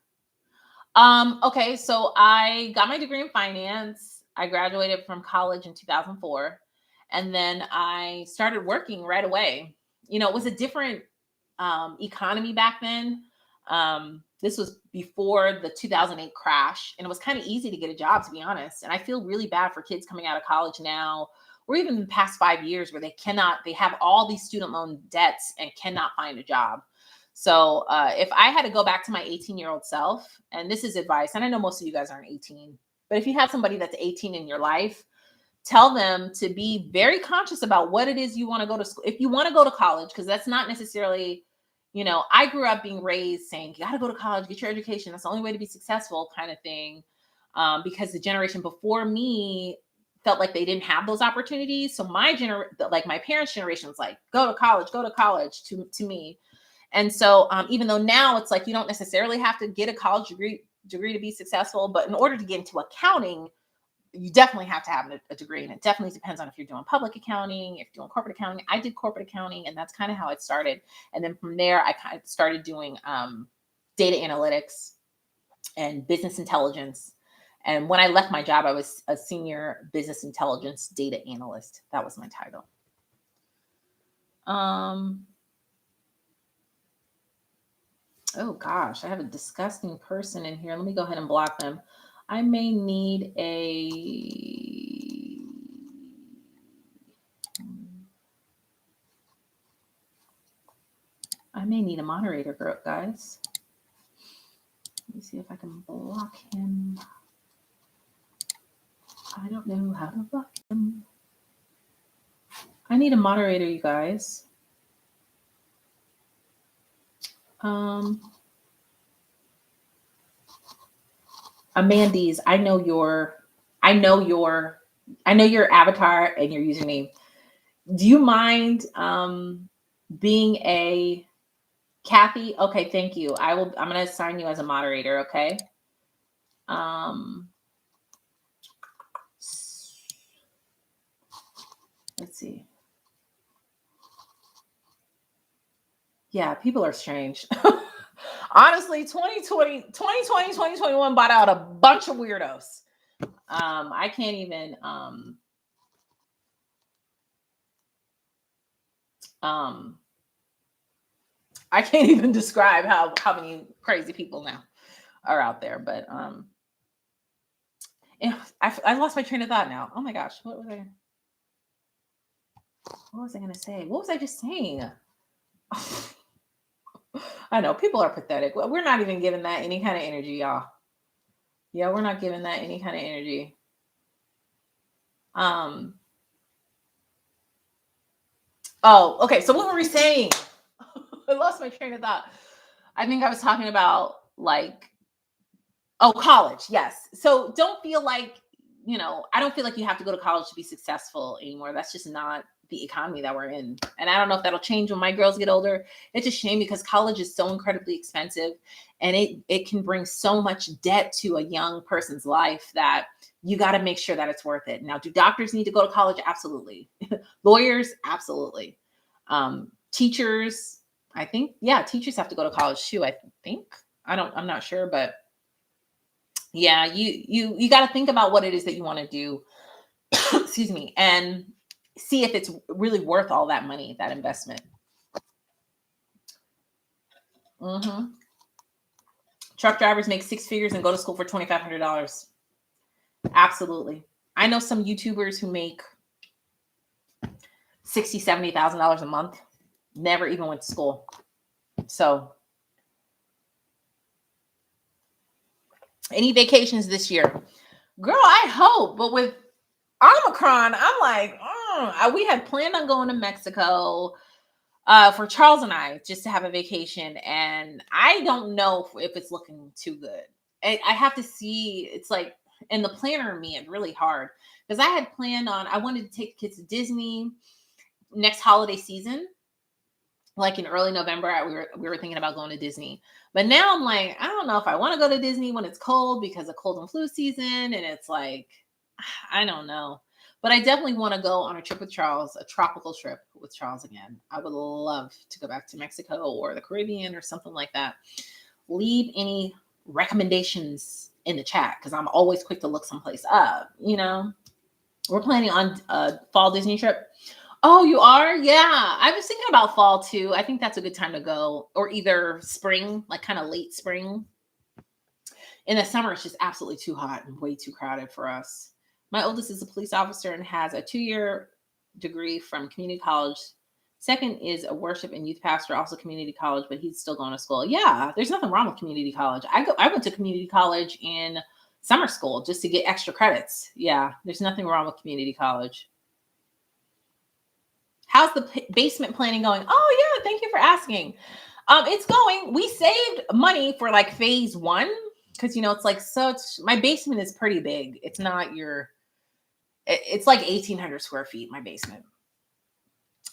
Okay, so I got my degree in finance. I graduated from college in 2004, and then I started working right away. It was a different economy back then. This was before the 2008 crash, and it was kind of easy to get a job, to be honest. And I feel really bad for kids coming out of college now, or even in the past 5 years, where they have all these student loan debts and cannot find a job. So if I had to go back to my 18-year-old self, and this is advice, and I know most of you guys aren't 18, but if you have somebody that's 18 in your life, tell them to be very conscious about what it is you want to go to school. If you want to go to college, because that's not necessarily, I grew up being raised saying, you got to go to college, get your education. That's the only way to be successful, kind of thing. Because the generation before me felt like they didn't have those opportunities. So my parents' generation was like, go to college to me. And so even though now it's like, you don't necessarily have to get a college degree to be successful, but in order to get into accounting, you definitely have to have a degree. And it definitely depends on if you're doing public accounting, if you're doing corporate accounting. I did corporate accounting, and that's kind of how it started. And then from there, I kind of started doing data analytics and business intelligence. And when I left my job, I was a senior business intelligence data analyst. That was my title. Oh gosh, I have a disgusting person in here. Let me go ahead and block them. I may need a moderator, guys. Let me see if I can block him. I don't know how to block him. I need a moderator, you guys. Amandies, I know your avatar and your username. Do you mind being a Kathy? Okay, thank you. I'm going to assign you as a moderator, okay? Let's see. Yeah, people are strange. Honestly, 2021 brought out a bunch of weirdos. I can't even I can't even describe how many crazy people now are out there. But I lost my train of thought now. Oh my gosh, what was I gonna say? What was I just saying? I know people are pathetic. We're not even giving that any kind of energy, y'all. Yeah, we're not giving that any kind of energy. Oh, okay. So what were we saying? I lost my train of thought. I think I was talking about college. Yes. So don't feel like, I don't feel like you have to go to college to be successful anymore. That's just not the economy that we're in. And I don't know if that'll change when my girls get older. It's a shame because college is so incredibly expensive, and it can bring so much debt to a young person's life that you got to make sure that it's worth it. Now, do doctors need to go to college? Absolutely. Lawyers? Absolutely. Teachers, I think, teachers have to go to college too, I think. I'm not sure, but yeah, you got to think about what it is that you want to do, excuse me, and see if it's really worth all that money, that investment. Truck drivers make 6 figures and go to school for $2,500. Absolutely. I know some YouTubers who make $60,000, $70,000 a month. Never even went to school. So any vacations this year? Girl, I hope. But with Omicron, I'm like, we had planned on going to Mexico for Charles and I just to have a vacation. And I don't know if it's looking too good. I have to see. It's like, and the planner in me, it's really hard because I had planned on, I wanted to take the kids to Disney next holiday season. Like in early November, we were thinking about going to Disney. But now I'm like, I don't know if I want to go to Disney when it's cold because of cold and flu season. And it's like, I don't know. But I definitely want to go on a trip with Charles, a tropical trip with Charles again. I would love to go back to Mexico or the Caribbean or something like that. Leave any recommendations in the chat because I'm always quick to look someplace up. You know, we're planning on a fall Disney trip. Oh, you are? Yeah. I was thinking about fall too. I think that's a good time to go, or either spring, like kind of late spring. In the summer, it's just absolutely too hot and way too crowded for us. My oldest is a police officer and has a 2-year degree from community college. Second is a worship and youth pastor, also community college, but he's still going to school. Yeah, there's nothing wrong with community college. I went to community college in summer school just to get extra credits. Yeah, there's nothing wrong with community college. How's the basement planning going? Oh, yeah. Thank you for asking. It's going. We saved money for like phase 1 because, it's like my basement is pretty big. It's not it's like 1,800 square feet, my basement.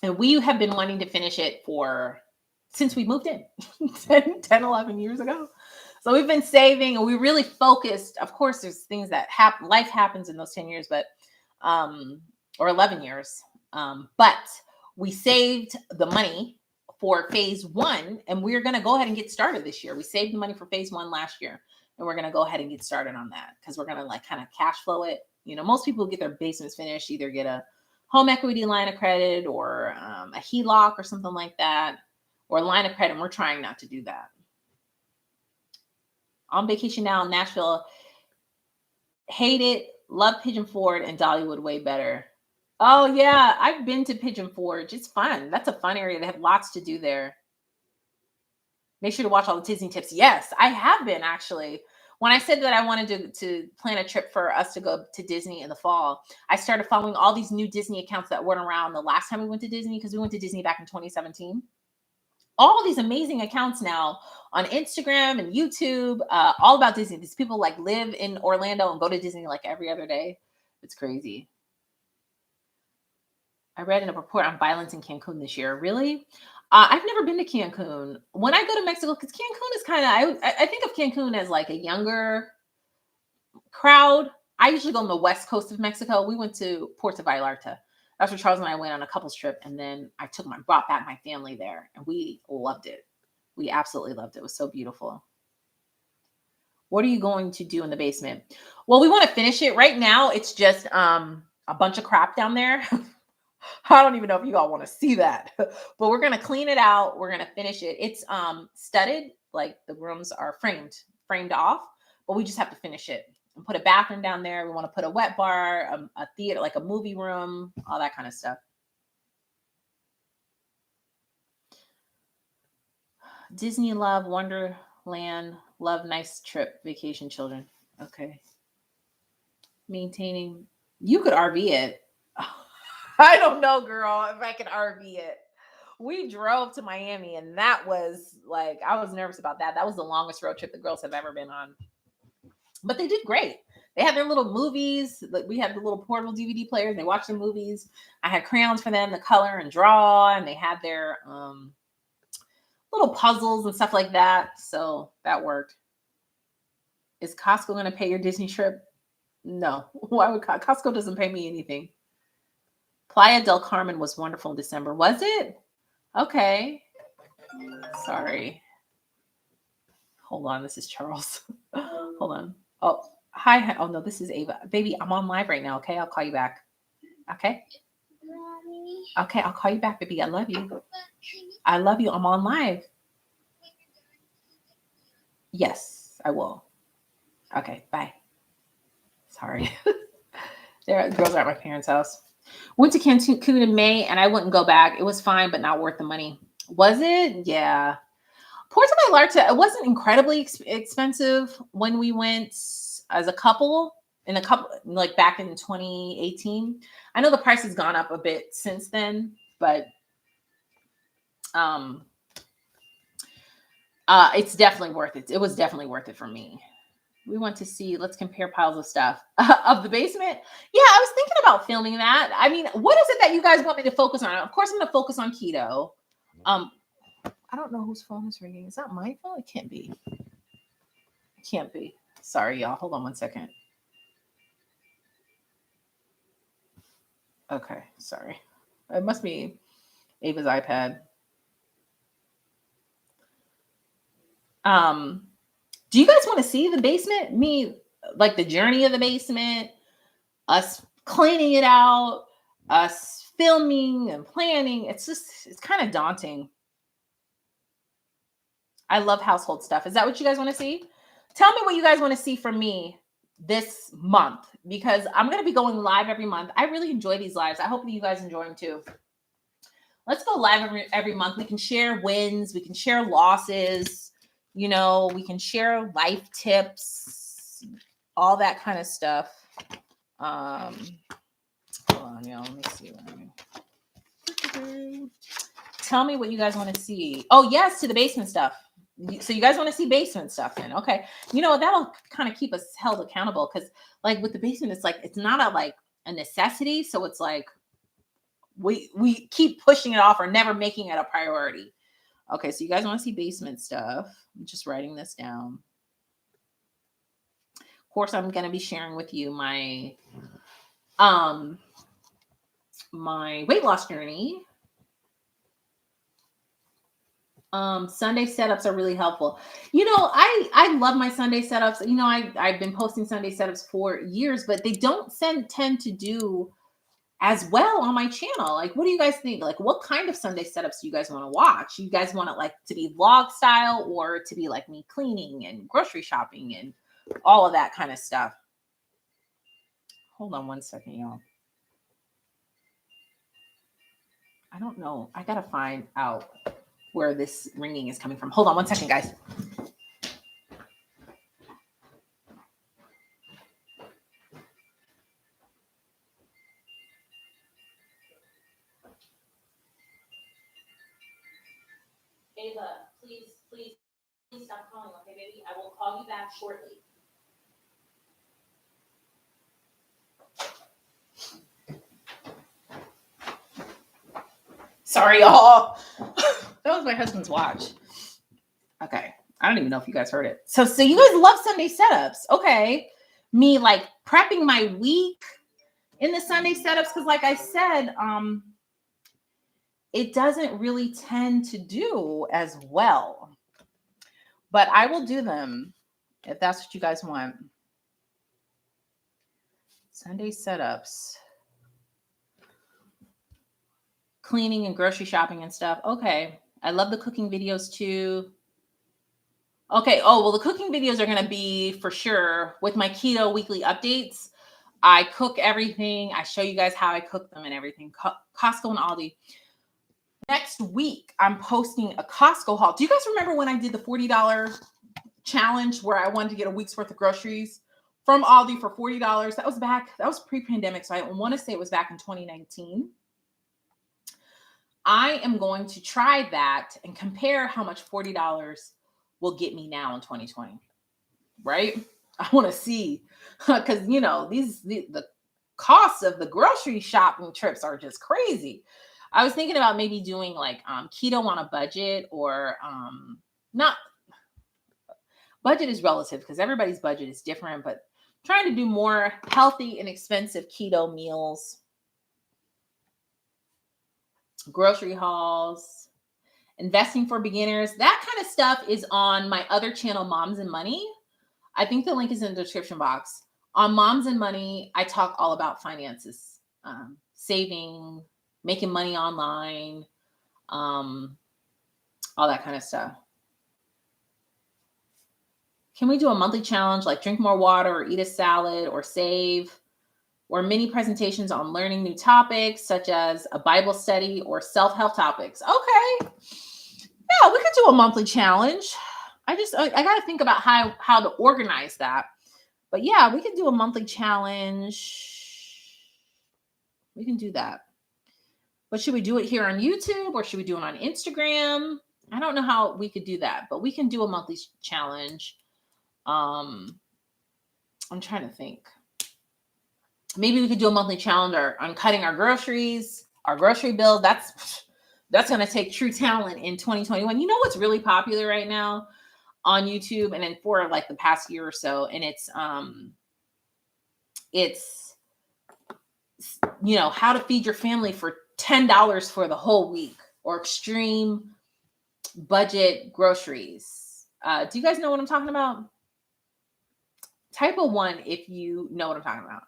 And we have been wanting to finish it since we moved in 10, 11 years ago. So we've been saving and we really focused. Of course, there's things that happen. Life happens in those 10 years, or 11 years. But we saved the money for phase 1 and we're going to go ahead and get started this year. We saved the money for phase 1 last year and we're going to go ahead and get started on that because we're going to like kind of cash flow it. Most people get their basements finished, either get a home equity line of credit or a HELOC or something like that, or a line of credit. And we're trying not to do that. On vacation now in Nashville. Hate it. Love Pigeon Forge and Dollywood way better. Oh, yeah. I've been to Pigeon Forge. It's fun. That's a fun area. They have lots to do there. Make sure to watch all the Disney tips. Yes, I have been actually. When I said that I wanted to plan a trip for us to go to Disney in the fall, I started following all these new Disney accounts that weren't around the last time we went to Disney because we went to Disney back in 2017. All these amazing accounts now on Instagram and YouTube, all about Disney. These people like live in Orlando and go to Disney like every other day. It's crazy. I read in a report on violence in Cancun this year. Really? I've never been to Cancun. When I go to Mexico, because Cancun is kind of, I think of Cancun as like a younger crowd. I usually go on the west coast of Mexico. We went to Puerto Vallarta. That's where Charles and I went on a couples trip. And then I brought back my family there and we loved it. We absolutely loved it. It was so beautiful. What are you going to do in the basement? Well, we want to finish it right now. It's just a bunch of crap down there. I don't even know if you all want to see that, but we're going to clean it out. We're going to finish it. It's studded, like the rooms are framed off, but we just have to finish it and put a bathroom down there. We want to put a wet bar, a theater, like a movie room, all that kind of stuff. Disney love, Wonderland love, nice trip, vacation, children. Okay. Maintaining, you could RV it. I don't know, girl, if I could RV it. We drove to Miami and that was like, I was nervous about that. That was the longest road trip the girls have ever been on. But they did great. They had their little movies. We had the little portable DVD players. They watched the movies. I had crayons for them to color and draw, and they had their little puzzles and stuff like that. So that worked. Is Costco going to pay your Disney trip? No. Why would Costco doesn't pay me anything? Playa del Carmen was wonderful in December. Was it? Okay. Sorry. Hold on. This is Charles. Hold on. Oh, hi. Oh, no, this is Ava. Baby, I'm on live right now. Okay. I'll call you back. Okay. Okay. I'll call you back, baby. I love you. I love you. I'm on live. Yes, I will. Okay. Bye. Sorry. The girls are at my parents' house. Went to Cancun in May and I wouldn't go back. It was fine, but not worth the money. Was it? Yeah. Puerto Vallarta, it wasn't incredibly expensive when we went as a couple, in a couple, like back in 2018. I know the price has gone up a bit since then, but um it's definitely worth it. It was definitely worth it for me. We want to see, let's compare piles of stuff of the basement. Yeah, I was thinking about filming that. I mean, what is it that you guys want me to focus on? Of course, I'm going to focus on keto. I don't know whose phone is ringing. Is that my phone? It can't be. It can't be. Sorry, y'all. Hold on one second. Okay, sorry. It must be Ava's iPad. Do you guys want to see the basement? Me, like the journey of the basement, us cleaning it out, us filming and planning. It's kind of daunting. I love household stuff. Is that what you guys want to see? Tell me what you guys want to see from me this month, because I'm going to be going live every month. I really enjoy these lives. I hope that you guys enjoy them too. Let's go live every month. We can share wins. We can share losses. You know, we can share life tips, all that kind of stuff. Hold on, y'all. Let me see. Tell me what you guys want to see. Oh, yes, to the basement stuff. So you guys want to see basement stuff then? Okay. You know, that'll kind of keep us held accountable, because like with the basement, it's like, it's not a necessity. So it's like we keep pushing it off or never making it a priority. Okay. So you guys want to see basement stuff. I'm just writing this down. Of course, I'm going to be sharing with you my weight loss journey. Sunday setups are really helpful. You know, I love my Sunday setups. You know, I've been posting Sunday setups for years, but they don't tend to do as well on my channel. Like, what do you guys think? Like, what kind of Sunday setups do you guys want to watch? You guys want it like to be vlog style, or to be like me cleaning and grocery shopping and all of that kind of stuff? Hold on one second, y'all. I don't know. I gotta find out where this ringing is coming from. Hold on one second, guys. Ava, please stop calling, okay, baby? I will call you back shortly. Sorry, y'all. That was my husband's watch. Okay. I don't even know if you guys heard it. So you guys love Sunday setups. Okay. Me like prepping my week in the Sunday setups, because like I said, it doesn't really tend to do as well. But I will do them if that's what you guys want. Sunday setups. Cleaning and grocery shopping and stuff. Okay. I love the cooking videos too. Okay. Oh, well, the cooking videos are going to be for sure with my keto weekly updates. I cook everything. I show you guys how I cook them and everything. Costco and Aldi. Next week, I'm posting a Costco haul. Do you guys remember when I did the $40 challenge where I wanted to get a week's worth of groceries from Aldi for $40? That was pre-pandemic. So I want to say it was back in 2019. I am going to try that and compare how much $40 will get me now in 2020, right? I want to see, because you know the costs of the grocery shopping trips are just crazy. I was thinking about maybe doing like keto on a budget, or not. Budget is relative because everybody's budget is different, but trying to do more healthy and expensive keto meals. Grocery hauls, investing for beginners, that kind of stuff is on my other channel, Moms and Money. I think the link is in the description box. On Moms and Money, I talk all about finances, saving, making money online, all that kind of stuff. Can we do a monthly challenge like drink more water or eat a salad or save? Or mini presentations on learning new topics such as a Bible study or self-help topics. Okay. Yeah, we could do a monthly challenge. I got to think about how to organize that. But yeah, we can do a monthly challenge. We can do that. But should we do it here on YouTube or should we do it on Instagram? I don't know how we could do that, but we can do a monthly challenge. I'm trying to think. Maybe we could do a monthly challenge on cutting our groceries, our grocery bill. That's going to take true talent in 2021. You know what's really popular right now on YouTube and then for like the past year or so, and it's how to feed your family for $10 for the whole week, or extreme budget groceries. Do you guys know what I'm talking about? Type a 1 if you know what I'm talking about.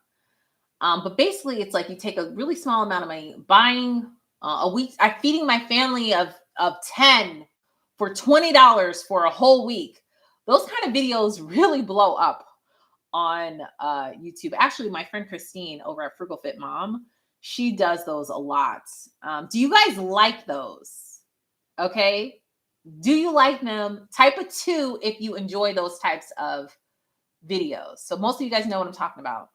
But basically, it's like you take a really small amount of money, buying a week. I'm feeding my family of 10 for $20 for a whole week. Those kind of videos really blow up on YouTube. Actually, my friend Christine over at Frugal Fit Mom, she does those a lot. Do you guys like those? Okay. Do you like them? Type a 2 if you enjoy those types of videos. So most of you guys know what I'm talking about.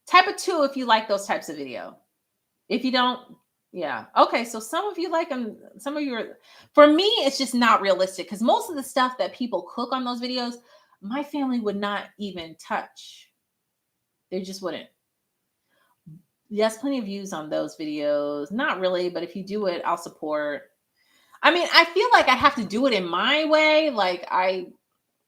Type a 2 if you like those types of video. If you don't, yeah. Okay, so some of you like them. Some of you are, for me, it's just not realistic because most of the stuff that people cook on those videos, my family would not even touch. They just wouldn't. Yes, plenty of views on those videos. Not really, but if you do it, I'll support. I mean, I feel like I have to do it in my way.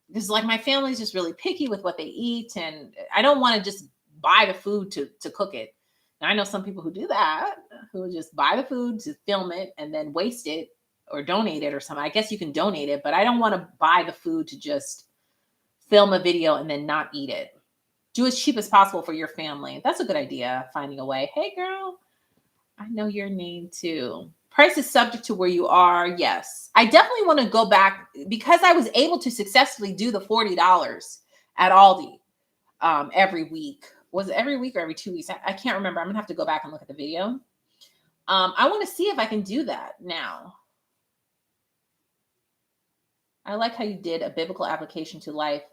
Because like my family's just really picky with what they eat, and I don't want to just buy the food to cook it. And I know some people who do that, who just buy the food to film it and then waste it or donate it or something. I guess you can donate it, but I don't want to buy the food to just film a video and then not eat it. Do as cheap as possible for your family. That's a good idea, finding a way. Hey, girl, I know your name too. Price is subject to where you are. Yes. I definitely want to go back because I was able to successfully do the $40 at Aldi every week. Was it every week or every 2 weeks? I can't remember. I'm going to have to go back and look at the video. I want to see if I can do that now. I like how you did a biblical application to life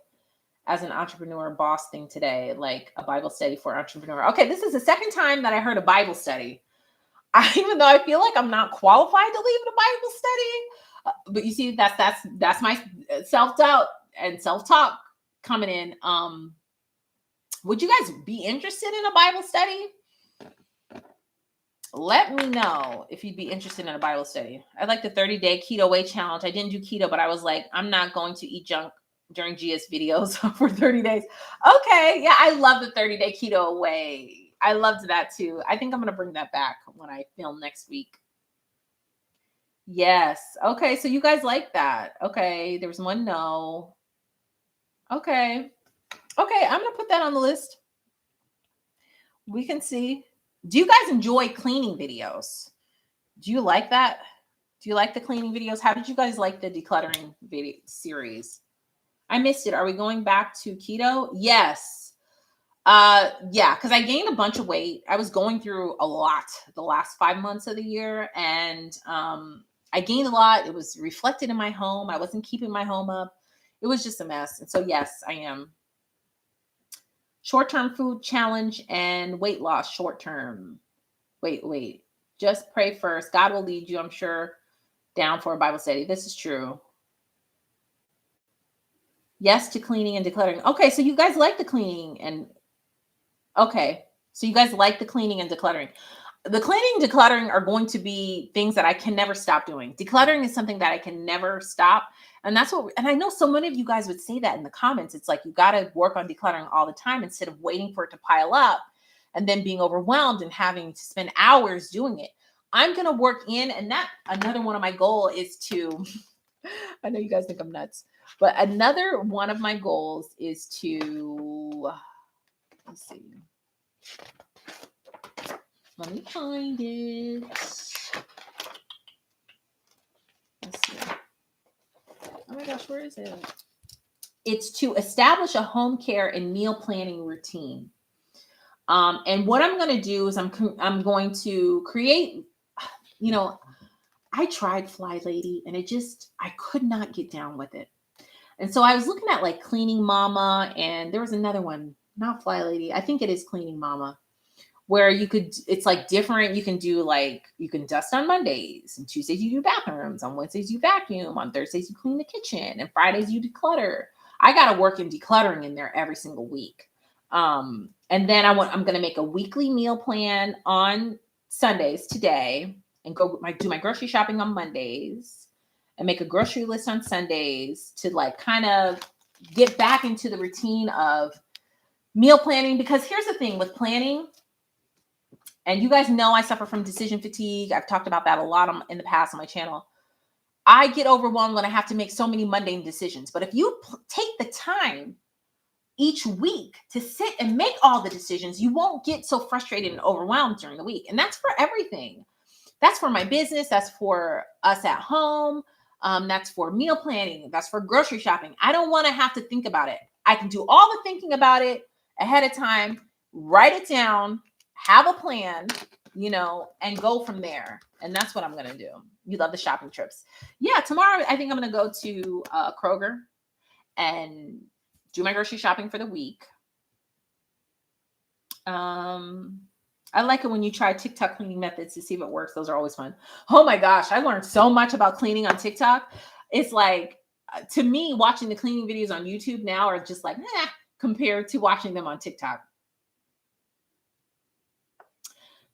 as an entrepreneur boss thing today, like a Bible study for entrepreneur. Okay, this is the second time that I heard a Bible study. Even though I feel like I'm not qualified to lead a Bible study, but you see, that's my self-doubt and self-talk coming in. Would you guys be interested in a Bible study? Let me know if you'd be interested in a Bible study. I like the 30-day keto weight challenge. I didn't do keto, but I was like, I'm not going to eat junk during Gia's videos for 30 days. Okay. Yeah. I love the 30-day keto way. I loved that too. I think I'm going to bring that back when I film next week. Yes. Okay. So you guys like that. Okay. There was one no. Okay. Okay. I'm going to put that on the list. We can see. Do you guys enjoy cleaning videos? Do you like that? Do you like the cleaning videos? How did you guys like the decluttering video series? I missed it. Are we going back to keto? Yes. Yeah, because I gained a bunch of weight. I was going through a lot the last 5 months of the year, and I gained a lot. It was reflected in my home. I wasn't keeping my home up. It was just a mess. And so, yes, I am. Short-term food challenge and weight loss short-term. Wait. Just pray first. God will lead you, I'm sure, down for a Bible study. This is true. Yes to cleaning and decluttering. Okay, so you guys like the cleaning and okay. So you guys like the cleaning and decluttering. The cleaning and decluttering are going to be things that I can never stop doing. Decluttering is something that I can never stop. And that's what, and I know so many of you guys would say that in the comments. It's like, you got to work on decluttering all the time instead of waiting for it to pile up and then being overwhelmed and having to spend hours doing it. I'm going to work in, and that another one of my goal is to, I know you guys think I'm nuts, but another one of my goals is to, let's see. Let me find it. Let's see. Oh my gosh, where is it? It's to establish a home care and meal planning routine. And what I'm going to do is I'm going to create, I tried Fly Lady and I could not get down with it. And so I was looking at like Cleaning Mama, and there was another one, not Fly Lady. I think it is Cleaning Mama, where it's like different. You can do like, you can dust on Mondays, and Tuesdays you do bathrooms, on Wednesdays you vacuum, on Thursdays you clean the kitchen, and Fridays you declutter. I got to work in decluttering in there every single week. And then I'm going to make a weekly meal plan on Sundays today, and do my grocery shopping on Mondays, and make a grocery list on Sundays to like kind of get back into the routine of meal planning. Because here's the thing with planning, and you guys know I suffer from decision fatigue. I've talked about that a lot in the past on my channel. I get overwhelmed when I have to make so many mundane decisions. But if you take the time each week to sit and make all the decisions, you won't get so frustrated and overwhelmed during the week. And that's for everything. That's for my business. That's for us at home. That's for meal planning. That's for grocery shopping. I don't want to have to think about it. I can do all the thinking about it ahead of time, write it down, have a plan, and go from there. And that's what I'm going to do. You love the shopping trips. Yeah, tomorrow I think I'm going to go to Kroger and do my grocery shopping for the week. I like it when you try TikTok cleaning methods to see if it works. Those are always fun. Oh my gosh, I learned so much about cleaning on TikTok. It's like, to me, watching the cleaning videos on YouTube now are just like, compared to watching them on TikTok.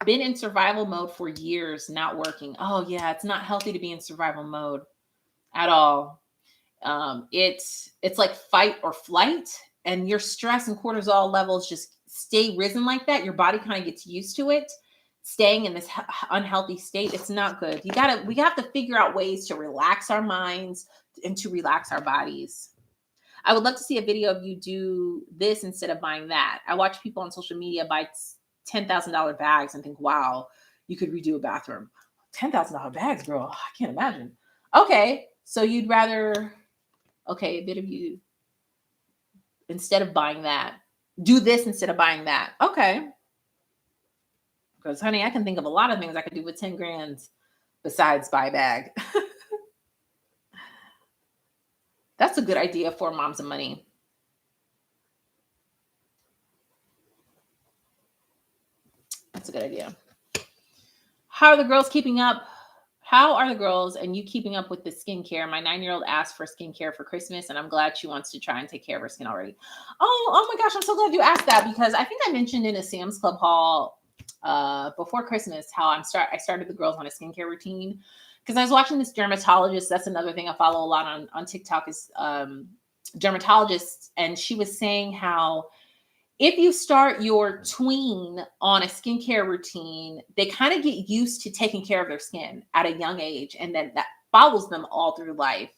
Been in survival mode for years, not working. Oh yeah, it's not healthy to be in survival mode at all. It's like fight or flight, and your stress and cortisol levels just stay risen like that. Your body kind of gets used to it, staying in this unhealthy state. It's not good. We have to figure out ways to relax our minds and to relax our bodies. I would love to see a video of you do this instead of buying that. I watch people on social media buy $10,000 bags and think, wow, you could redo a bathroom. $10,000 bags, girl. I can't imagine. Okay. So you'd rather, a bit of you, instead of buying that, do this instead of buying that. Okay. Because honey, I can think of a lot of things I could do with 10 grand besides buy a bag. That's a good idea for Moms and Money. That's a good idea. How are the girls keeping up? How are the girls and you keeping up with the skincare? My 9-year-old asked for skincare for Christmas, and I'm glad she wants to try and take care of her skin already. Oh my gosh, I'm so glad you asked that, because I think I mentioned in a Sam's Club haul before Christmas how I started the girls on a skincare routine, because I was watching this dermatologist. That's another thing I follow a lot on TikTok is dermatologists, and she was saying how if you start your tween on a skincare routine, they kind of get used to taking care of their skin at a young age, and then that follows them all through life.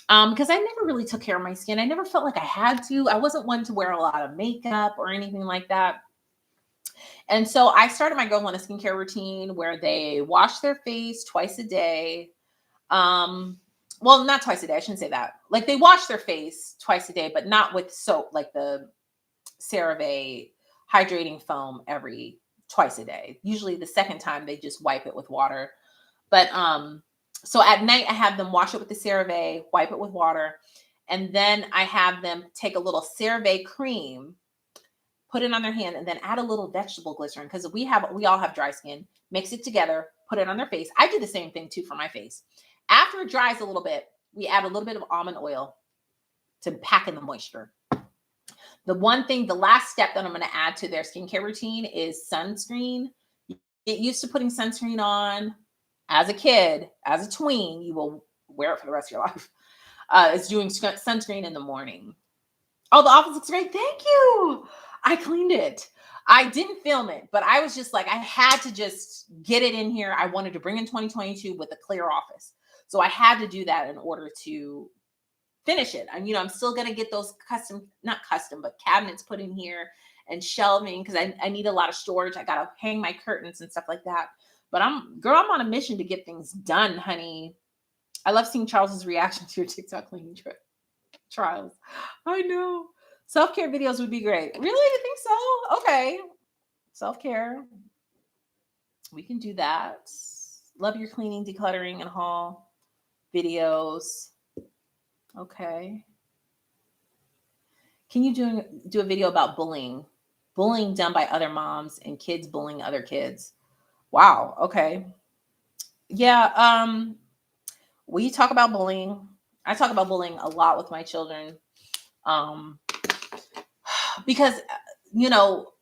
Because I never really took care of my skin. I never felt like I had to. I wasn't one to wear a lot of makeup or anything like that. And so I started my girls on a skincare routine where they wash their face twice a day. Well, not twice a day. I shouldn't say that. Like, they wash their face twice a day, but not with soap, like the CeraVe hydrating foam twice a day. Usually the second time they just wipe it with water. But so at night I have them wash it with the CeraVe, wipe it with water, and then I have them take a little CeraVe cream, put it on their hand, and then add a little vegetable glycerin, because we all have dry skin. Mix it together, put it on their face. I do the same thing too for my face. After it dries a little bit, we add a little bit of almond oil to pack in the moisture. The last step that I'm going to add to their skincare routine is sunscreen. Get used to putting sunscreen on as a kid, as a tween. You will wear it for the rest of your life. It's doing sunscreen in the morning. Oh, the office looks great. Thank you. I cleaned it. I didn't film it, but I was just like, I had to just get it in here. I wanted to bring in 2022 with a clear office. So I had to do that in order to finish it. And, I'm still going to get those not custom, but cabinets put in here and shelving, because I need a lot of storage. I got to hang my curtains and stuff like that. But I'm on a mission to get things done, honey. I love seeing Charles's reaction to your TikTok cleaning trials. I know. Self-care videos would be great. Really? You think so? Okay. Self-care. We can do that. Love your cleaning, decluttering, and haul videos. Okay. Can you do a video about bullying? Bullying done by other moms and kids bullying other kids. Wow. Okay. Yeah. We talk about bullying. I talk about bullying a lot with my children. Um, because you know,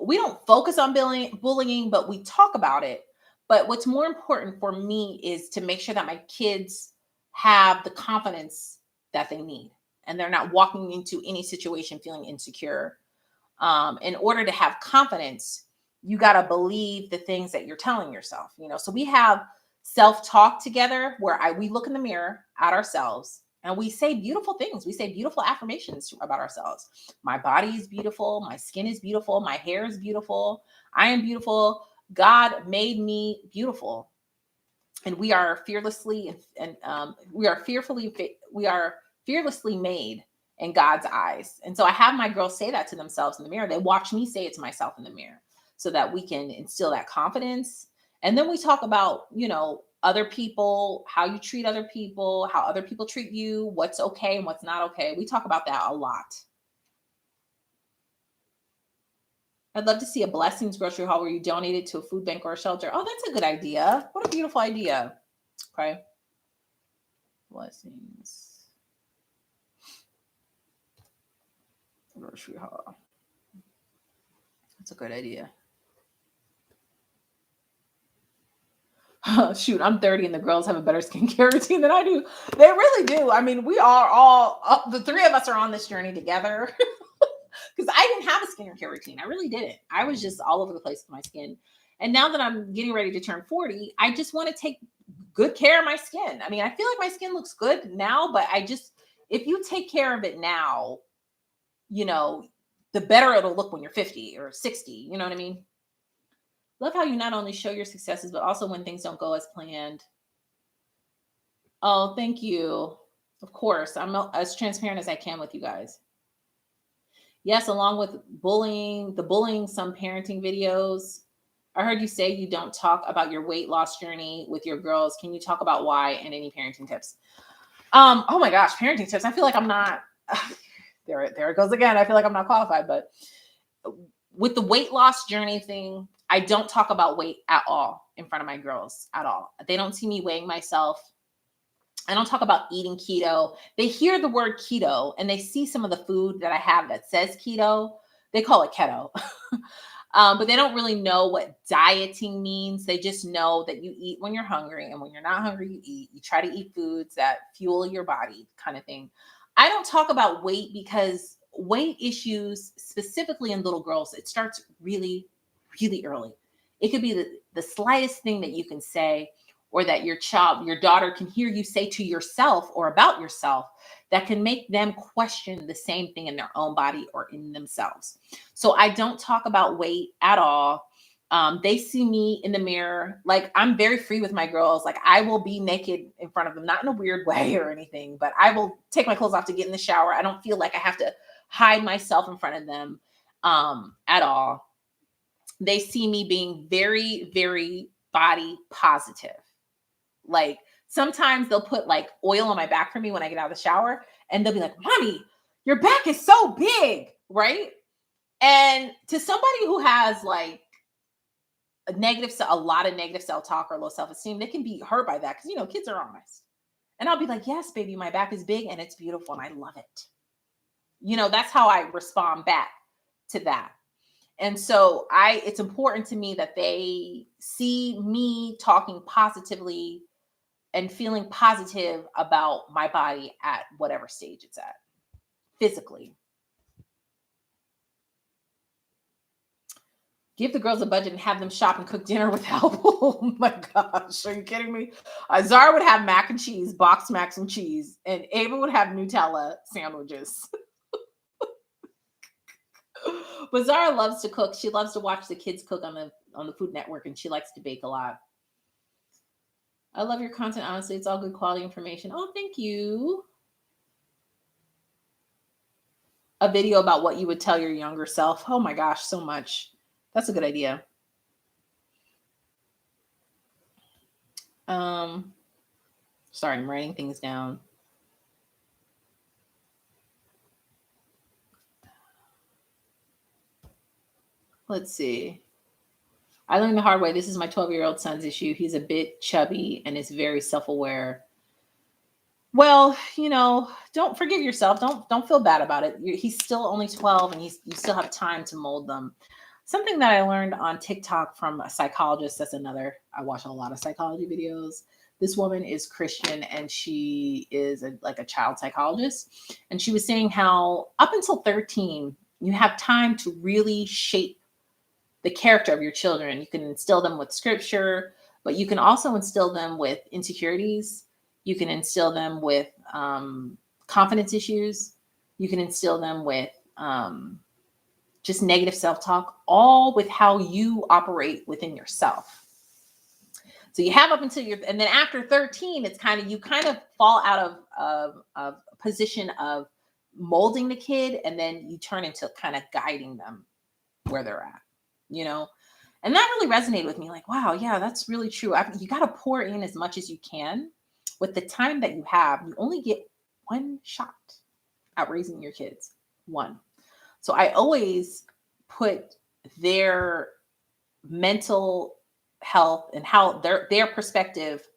we don't focus on bullying, but we talk about it. But what's more important for me is to make sure that my kids have the confidence that they need and they're not walking into any situation feeling insecure. In order to have confidence, you got to believe the things that you're telling yourself, you know. So we have self-talk together where we look in the mirror at ourselves and we say beautiful things. We say beautiful affirmations about ourselves. My body is beautiful. My skin is beautiful. My hair is beautiful. I am beautiful. God made me beautiful. And we are fearlessly we are fearlessly made in God's eyes. And so I have my girls say that to themselves in the mirror. They watch me say it to myself in the mirror so that we can instill that confidence. And then we talk about, you know, other people, how you treat other people, how other people treat you, what's okay and what's not okay. We talk about that a lot. I'd love to see a blessings grocery haul where you donate it to a food bank or a shelter. Oh, that's a good idea. What a beautiful idea. Okay. Blessings grocery haul. That's a good idea. Shoot, I'm 30 and the girls have a better skincare routine than I do. They really do. I mean, we are all the three of us are on this journey together. Because I didn't have a skincare routine. I really didn't. I was just all over the place with my skin. And now that I'm getting ready to turn 40, I just want to take good care of my skin. I mean, I feel like my skin looks good now, but if you take care of it now, you know, the better it'll look when you're 50 or 60. You know what I mean? Love how you not only show your successes, but also when things don't go as planned. Oh, thank you. Of course, I'm as transparent as I can with you guys. Yes, along with bullying, some parenting videos. I heard you say you don't talk about your weight loss journey with your girls. Can you talk about why and any parenting tips? Oh my gosh, parenting tips. I feel like I'm not there it goes again. I feel like I'm not qualified, but with the weight loss journey thing, I don't talk about weight at all in front of my girls at all. They don't see me weighing myself. I don't talk about eating keto. They hear the word keto and they see some of the food that I have that says keto. They call it keto. But they don't really know what dieting means. They just know that you eat when you're hungry, and when you're not hungry, you eat. You try to eat foods that fuel your body, kind of thing. I don't talk about weight because weight issues, specifically in little girls, it starts really, really early. It could be the slightest thing that you can say, or that your daughter can hear you say to yourself or about yourself, that can make them question the same thing in their own body or in themselves. So I don't talk about weight at all. They see me in the mirror. Like, I'm very free with my girls. Like, I will be naked in front of them, not in a weird way or anything, but I will take my clothes off to get in the shower. I don't feel like I have to hide myself in front of them at all. They see me being very, very body positive. Like, sometimes they'll put like oil on my back for me when I get out of the shower, and they'll be like, "Mommy, your back is so big," right? And to somebody who has like a lot of negative self-talk or low self-esteem, they can be hurt by that because, you know, kids are honest. And I'll be like, "Yes, baby, my back is big and it's beautiful and I love it." You know, that's how I respond back to that. And so it's important to me that they see me talking positively and feeling positive about my body at whatever stage it's at physically. Give the girls a budget and have them shop and cook dinner with help. Oh my gosh, are you kidding me? Zara would have mac and cheese, boxed mac and cheese, and Ava would have Nutella sandwiches. But Zara loves to cook. She loves to watch the kids cook on the Food Network, and she likes to bake a lot. I love your content. Honestly, it's all good quality information. Oh, thank you. A video about what you would tell your younger self. Oh my gosh, so much. That's a good idea. Um, Sorry, I'm writing things down. Let's see. I learned the hard way. This is my 12-year-old son's issue. He's a bit chubby and is very self-aware. Well, don't forgive yourself. Don't feel bad about it. He's still only 12, and you still have time to mold them. Something that I learned on TikTok from a psychologist. That's another. I watch a lot of psychology videos. This woman is Christian, and she is like a child psychologist. And she was saying how up until 13, you have time to really shape the character of your children. You can instill them with scripture, but you can also instill them with insecurities. You can instill them with confidence issues. You can instill them with just negative self-talk, all with how you operate within yourself. So you have up until and then after 13, it's you kind of fall out of a position of molding the kid, and then you turn into kind of guiding them where they're at, and that really resonated with me. Like, wow, yeah, that's really true. You got to pour in as much as you can with the time that you have. You only get one shot at raising your kids, one. So I always put their mental health and how their perspective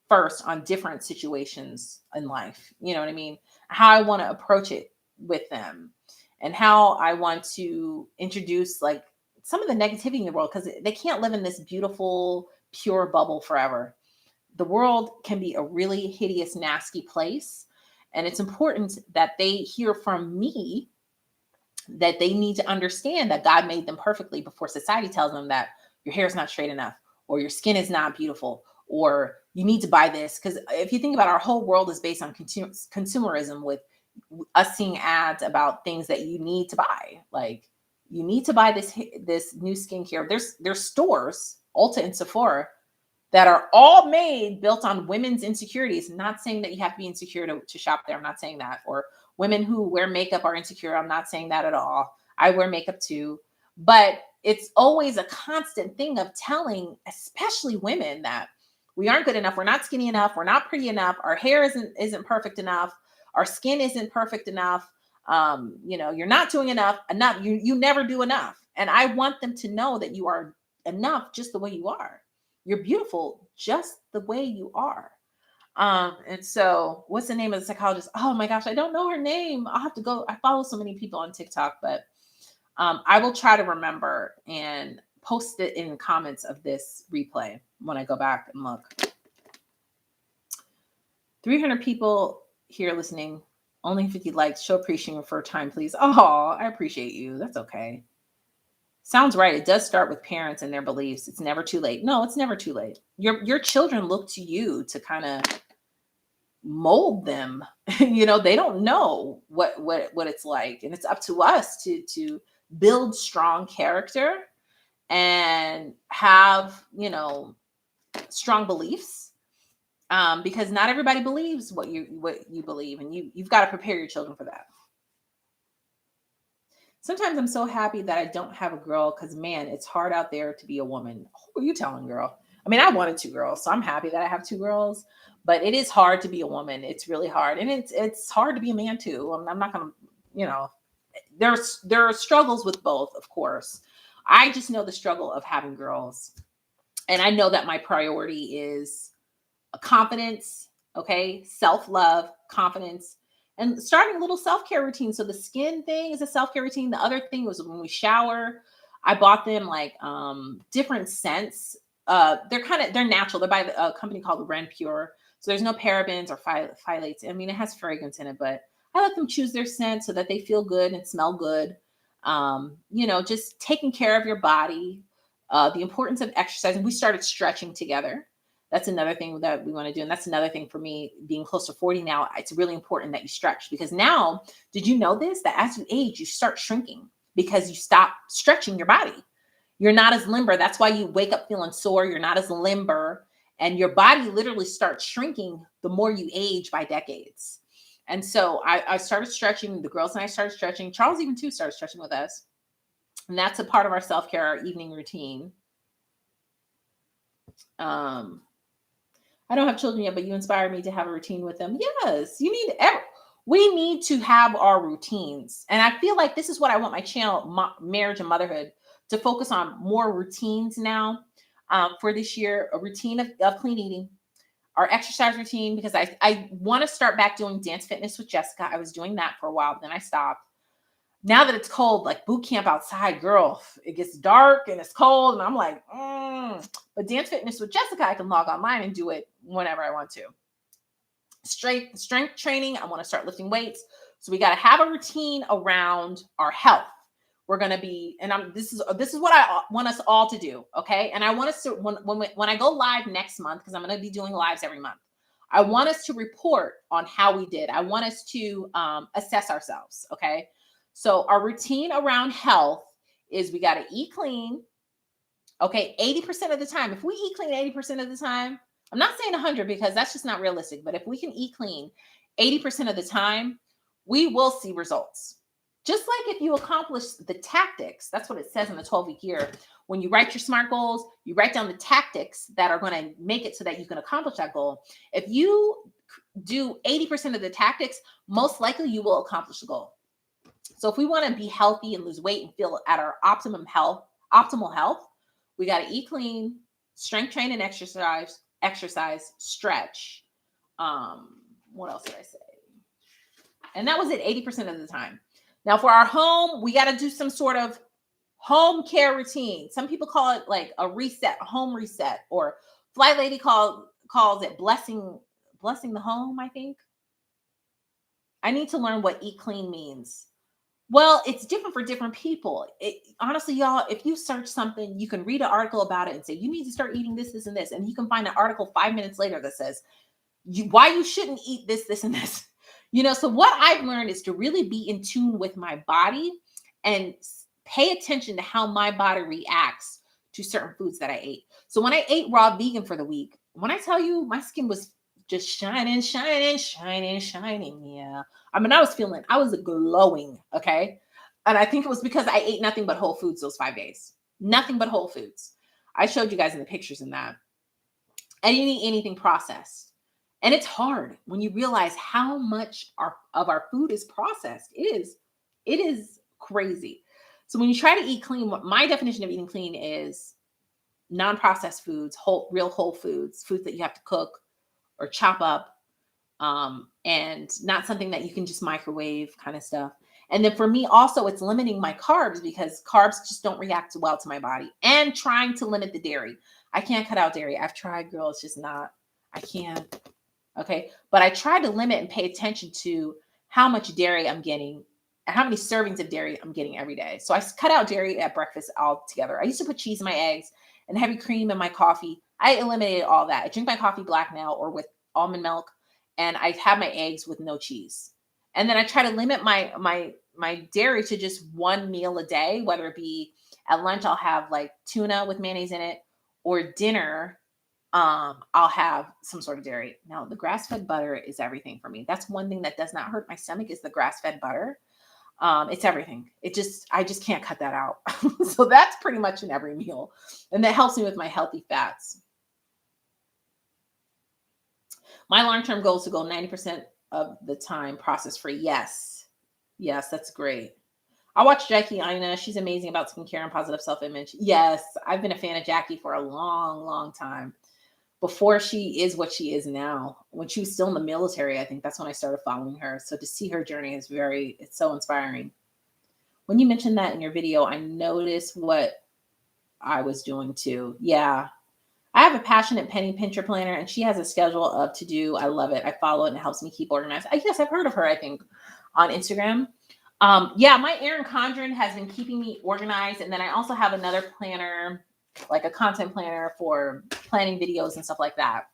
first on different situations in life. You know what I mean? How I want to approach it with them, and how I want to introduce like some of the negativity in the world, because they can't live in this beautiful, pure bubble forever. The world can be a really hideous, nasty place. And it's important that they hear from me that they need to understand that God made them perfectly before society tells them that your hair is not straight enough, or your skin is not beautiful, or you need to buy this. Because if you think about it, our whole world is based on consumerism, with us seeing ads about things that you need to buy. Like, you need to buy this new skincare. There's stores, Ulta and Sephora, that are all built on women's insecurities. I'm not saying that you have to be insecure to shop there. I'm not saying that. Or women who wear makeup are insecure. I'm not saying that at all. I wear makeup too. But it's always a constant thing of telling, especially women, that we aren't good enough. We're not skinny enough. We're not pretty enough. Our hair isn't perfect enough. Our skin isn't perfect enough. You're not doing enough. You never do enough. And I want them to know that you are enough just the way you are. You're beautiful just the way you are. And so what's the name of the psychologist? Oh my gosh, I don't know her name. I'll have to go. I follow so many people on TikTok, but I will try to remember and post it in the comments of this replay when I go back and look. 300 people here listening, only 50 likes. Show appreciation for time, please. Oh, I appreciate you. That's okay. Sounds right. It does start with parents and their beliefs. It's never too late. No, it's never too late. Your children look to you to kind of mold them. They don't know what it's like, and it's up to us to build strong character and have strong beliefs, because not everybody believes what you believe, and you've got to prepare your children for that. Sometimes I'm so happy that I don't have a girl, because man, it's hard out there to be a woman. Who are you telling, girl? I mean, I wanted 2 girls, so I'm happy that I have 2 girls, but it is hard to be a woman. It's really hard. And it's hard to be a man too. I'm not going to, there are struggles with both, of course. I just know the struggle of having girls. And I know that my priority is confidence, okay? Self-love, confidence, and starting a little self-care routine. So the skin thing is a self-care routine. The other thing was when we shower, I bought them like different scents. They're natural. They're by a company called Ren Pure. So there's no parabens or phthalates. I mean, it has fragrance in it, but I let them choose their scent so that they feel good and smell good. Just taking care of your body, the importance of exercising. We started stretching together. That's another thing that we want to do. And that's another thing for me, being close to 40 now. It's really important that you stretch, because now, did you know this? That as you age, you start shrinking because you stop stretching your body. You're not as limber. That's why you wake up feeling sore. You're not as limber. And your body literally starts shrinking the more you age by decades. And so I started stretching. The girls and I started stretching. Charles even too started stretching with us. And that's a part of our self-care, our evening routine. I don't have children yet, but you inspire me to have a routine with them. Yes, we need to have our routines. And I feel like this is what I want my channel, Marriage and Motherhood, to focus on more routines now for this year, a routine of clean eating, our exercise routine, because I want to start back doing dance fitness with Jessica. I was doing that for a while, then I stopped. Now that it's cold, like boot camp outside, girl, it gets dark and it's cold. And I'm like, but dance fitness with Jessica, I can log online and do it whenever I want to. Strength training, I want to start lifting weights. So we got to have a routine around our health. We're going to be, and this is what I want us all to do. Okay. And I want us to, when I go live next month, because I'm going to be doing lives every month, I want us to report on how we did. I want us to assess ourselves. Okay. So our routine around health is we got to eat clean. Okay. 80% of the time, if we eat clean 80% of the time, I'm not saying 100 because that's just not realistic, but if we can eat clean 80% of the time, we will see results. Just like if you accomplish the tactics, that's what it says in the 12-week year. When you write your SMART goals, you write down the tactics that are going to make it so that you can accomplish that goal. If you do 80% of the tactics, most likely you will accomplish the goal. So if we want to be healthy and lose weight and feel at our optimal health, we got to eat clean, strength train and exercise, stretch. What else did I say? And that was it 80% of the time. Now for our home, we got to do some sort of home care routine. Some people call it like a reset, a home reset, or Fly Lady calls it blessing the home, I think. I need to learn what eat clean means. Well, it's different for different people. Honestly, y'all, if you search something, you can read an article about it and say, you need to start eating this, this, and this. And you can find an article 5 minutes later that says, why you shouldn't eat this, this, and this. So what I've learned is to really be in tune with my body and pay attention to how my body reacts to certain foods that I ate. So when I ate raw vegan for the week, when I tell you my skin was just shining. Yeah. I mean, I was glowing. Okay. And I think it was because I ate nothing but whole foods those 5 days, nothing but whole foods. I showed you guys in the pictures in that. I didn't eat anything processed. And it's hard when you realize how much of our food is processed. It is crazy. So when you try to eat clean, my definition of eating clean is non-processed foods, real whole foods that you have to cook or chop up, and not something that you can just microwave kind of stuff. And then for me also, it's limiting my carbs because carbs just don't react well to my body, and trying to limit the dairy. I can't cut out dairy. I've tried, girl. It's just not, I can't. Okay. But I try to limit and pay attention to how much dairy I'm getting and how many servings of dairy I'm getting every day. So I cut out dairy at breakfast altogether. I used to put cheese in my eggs and heavy cream in my coffee. I eliminated all that. I drink my coffee black now or with almond milk, and I have my eggs with no cheese. And then I try to limit my dairy to just one meal a day, whether it be at lunch, I'll have like tuna with mayonnaise in it, or dinner, I'll have some sort of dairy. Now, the grass-fed butter is everything for me. That's one thing that does not hurt my stomach is the grass-fed butter. It's everything. I just can't cut that out. So that's pretty much in every meal. And that helps me with my healthy fats. My long-term goal is to go 90% of the time process-free. Yes. Yes, that's great. I watch Jackie Aina. She's amazing about skincare and positive self-image. Yes, I've been a fan of Jackie for a long, long time. Before she is what she is now. When she was still in the military, I think that's when I started following her. So to see her journey is it's so inspiring. When you mentioned that in your video, I noticed what I was doing too. Yeah. I have a passionate penny pincher planner, and she has a schedule of to do. I love it. I follow it and it helps me keep organized. I guess I've heard of her, I think, on Instagram. Yeah, my Erin Condren has been keeping me organized. And then I also have another planner, like a content planner for planning videos and stuff like that.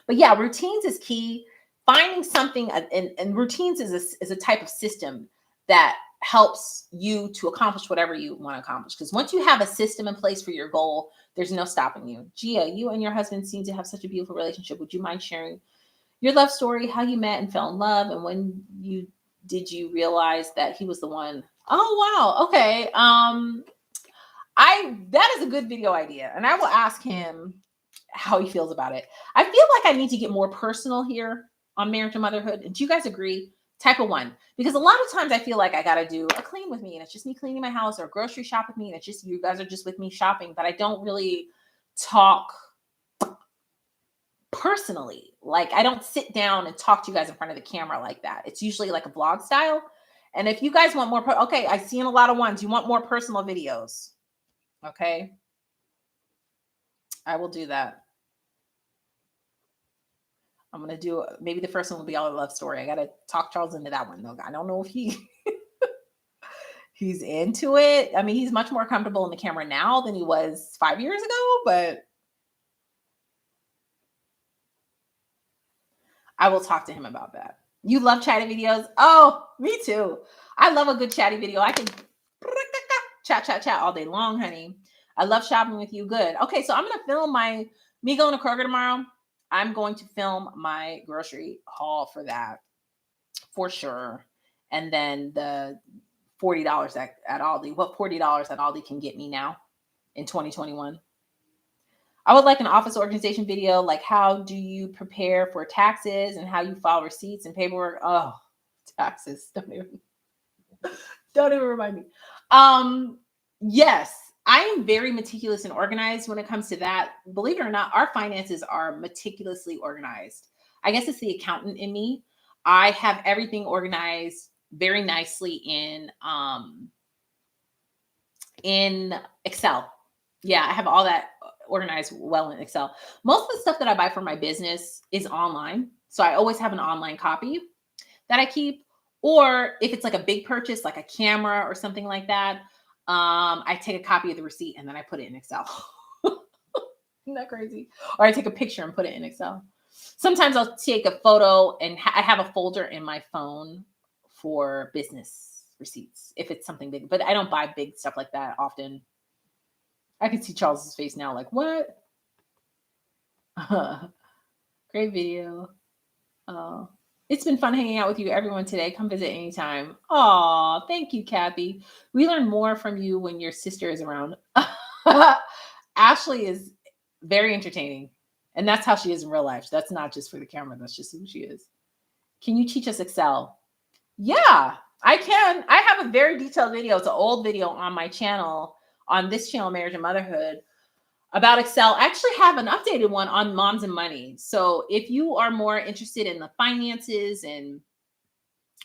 But yeah, routines is key. Finding something, and routines is a type of system that helps you to accomplish whatever you want to accomplish. Because once you have a system in place for your goal, there's no stopping you. Gia, you and your husband seem to have such a beautiful relationship. Would you mind sharing your love story, how you met and fell in love, and when did you realize that he was the one? Oh, wow. Okay. That is a good video idea. And I will ask him how he feels about it. I feel like I need to get more personal here on marriage and motherhood. And do you guys agree? Type of one. Because a lot of times I feel like I got to do a clean with me and it's just me cleaning my house, or grocery shop with me and it's just you guys are just with me shopping, but I don't really talk personally. Like I don't sit down and talk to you guys in front of the camera like that. It's usually like a vlog style. And if you guys want more, okay, I've seen a lot of ones. You want more personal videos. Okay. I will do that. I'm going to do, maybe the first one will be all a love story. I got to talk Charles into that one though. I don't know if he's into it. I mean, he's much more comfortable in the camera now than he was 5 years ago, but I will talk to him about that. You love chatty videos? Oh, me too. I love a good chatty video. I can chat all day long, honey. I love shopping with you. Good. Okay, so I'm going to film me going to Kroger tomorrow. I'm going to film my grocery haul for that for sure. And then the $40 at Aldi. What $40 at Aldi can get me now in 2021? I would like an office organization video, like how do you prepare for taxes and how you file receipts and paperwork. Oh, taxes. Don't even remind me. Yes, I am very meticulous and organized when it comes to that. Believe it or not, our finances are meticulously organized. I guess it's the accountant in me. I have everything organized very nicely in Excel. Yeah, I have all that organized well in Excel. Most of the stuff that I buy for my business is online. So I always have an online copy that I keep. Or if it's like a big purchase, like a camera or something like that, I take a copy of the receipt and then I put it in Excel. Isn't that crazy? Or I take a picture and put it in Excel. Sometimes I'll take a photo and I have a folder in my phone for business receipts if it's something big, but I don't buy big stuff like that often. I can see Charles's face now, like, what? Great video. Oh, it's been fun hanging out with you, everyone, today. Come visit anytime. Oh, thank you, Kathy. We learn more from you when your sister is around. Ashley is very entertaining. And that's how she is in real life. That's not just for the camera. That's just who she is. Can you teach us Excel? Yeah, I can. I have a very detailed video. It's an old video on my channel, on this channel, Marriage and Motherhood, about Excel. I actually have an updated one on moms and money. So if you are more interested in the finances and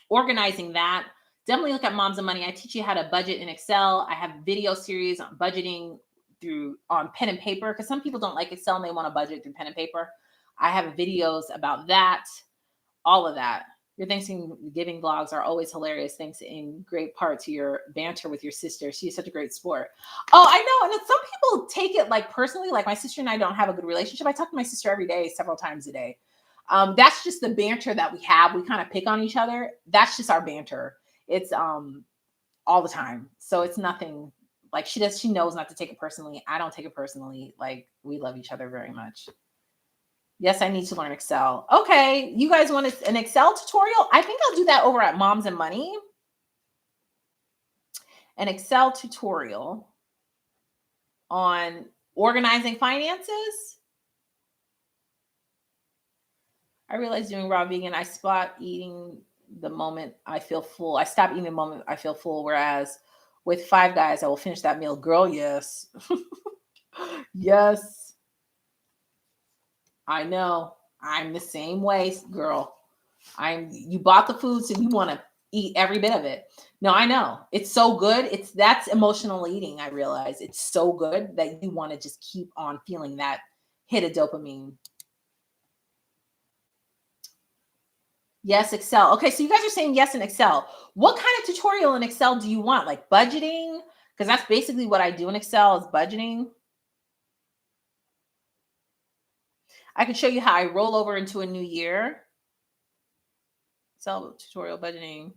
organizing that, definitely look at moms and money. I teach you how to budget in Excel. I have video series on budgeting on pen and paper, because some people don't like Excel and they want to budget through pen and paper. I have videos about that, all of that. Your Thanksgiving vlogs are always hilarious. Thanks in great part to your banter with your sister. She's such a great sport. Oh, I know. And some people take it like personally, like my sister and I don't have a good relationship. I talk to my sister every day, several times a day. That's just the banter that we have. We kind of pick on each other. That's just our banter. It's all the time. So it's nothing like she knows not to take it personally. I don't take it personally. Like we love each other very much. Yes, I need to learn Excel. Okay, you guys want an Excel tutorial? I think I'll do that over at Moms and Money. An Excel tutorial on organizing finances. I realized doing raw vegan, I stop eating the moment I feel full. I stop eating the moment I feel full. Whereas with Five Guys, I will finish that meal. Girl, yes. Yes. I know. I'm the same way, girl. You bought the food, so you want to eat every bit of it. No, I know. It's so good. That's emotional eating. I realize it's so good that you want to just keep on feeling that hit of dopamine. Yes, Excel. Okay, so you guys are saying yes in Excel. What kind of tutorial in Excel do you want? Like budgeting? Because that's basically what I do in Excel is budgeting. I can show you how I roll over into a new year. Excel tutorial budgeting.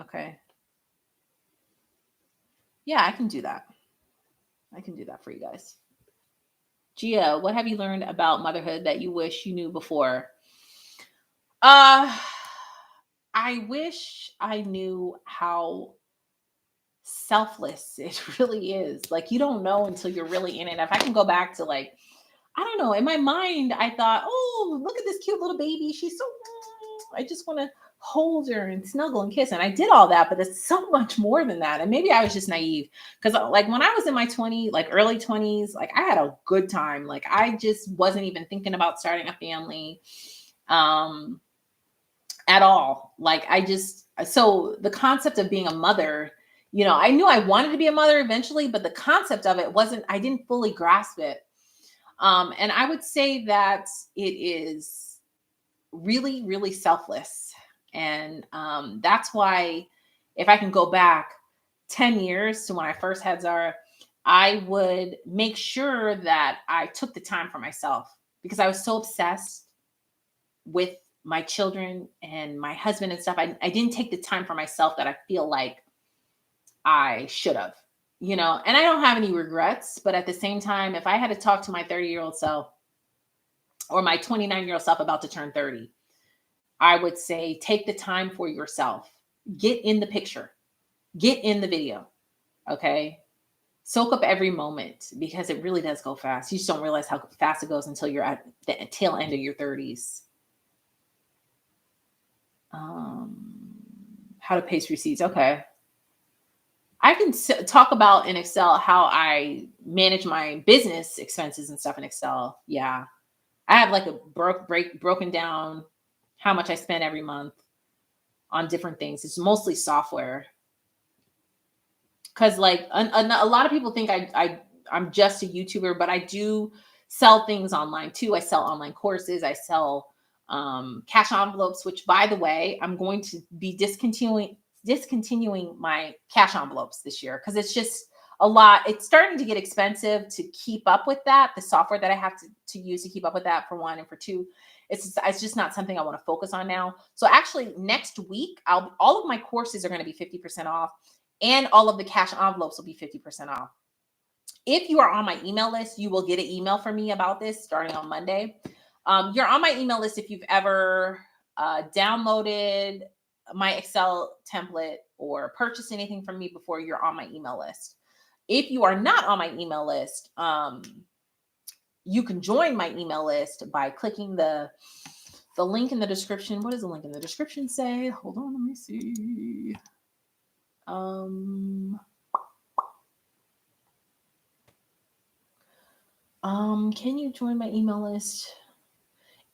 Okay. Yeah, I can do that. I can do that for you guys. Gia, what have you learned about motherhood that you wish you knew before? I wish I knew how selfless it really is. Like you don't know until you're really in it. If I can go back to like, I don't know. In my mind, I thought, oh, look at this cute little baby. She's so, I just want to hold her and snuggle and kiss. And I did all that, but it's so much more than that. And maybe I was just naive because, like, when I was in my 20s, like early 20s, like I had a good time. Like, I just wasn't even thinking about starting a family um, at all. Like, so the concept of being a mother, I knew I wanted to be a mother eventually, but the concept of it wasn't, I didn't fully grasp it. And I would say that it is really, really selfless. And that's why, if I can go back 10 years to when I first had Zara, I would make sure that I took the time for myself because I was so obsessed with my children and my husband and stuff. I didn't take the time for myself that I feel like I should have, and I don't have any regrets. But at the same time, if I had to talk to my 30-year-old self, or my 29-year-old self about to turn 30, I would say take the time for yourself. Get in the picture. Get in the video. Okay? Soak up every moment because it really does go fast. You just don't realize how fast it goes until you're at the tail end of your 30s. How to paste receipts. Okay. I can talk about in Excel how I manage my business expenses and stuff in Excel. Yeah. I have like a broken down how much I spend every month on different things. It's mostly software. Cause like a lot of people think I'm just a YouTuber, but I do sell things online too. I sell online courses. I sell cash envelopes, which, by the way, I'm going to be discontinuing my cash envelopes this year because it's just a lot. It's starting to get expensive to keep up with that. The software that I have to use to keep up with that, for one, and for two, it's just not something I want to focus on now. So actually, next week, all of my courses are going to be 50% off, and all of the cash envelopes will be 50% off. If you are on my email list, you will get an email from me about this starting on Monday. You're on my email list if you've ever downloaded my Excel template or purchased anything from me before. You're on my email list. If you are not on my email list, you can join my email list by clicking the link in the description. What does the link in the description say? Hold on, let me see. Can you join my email list?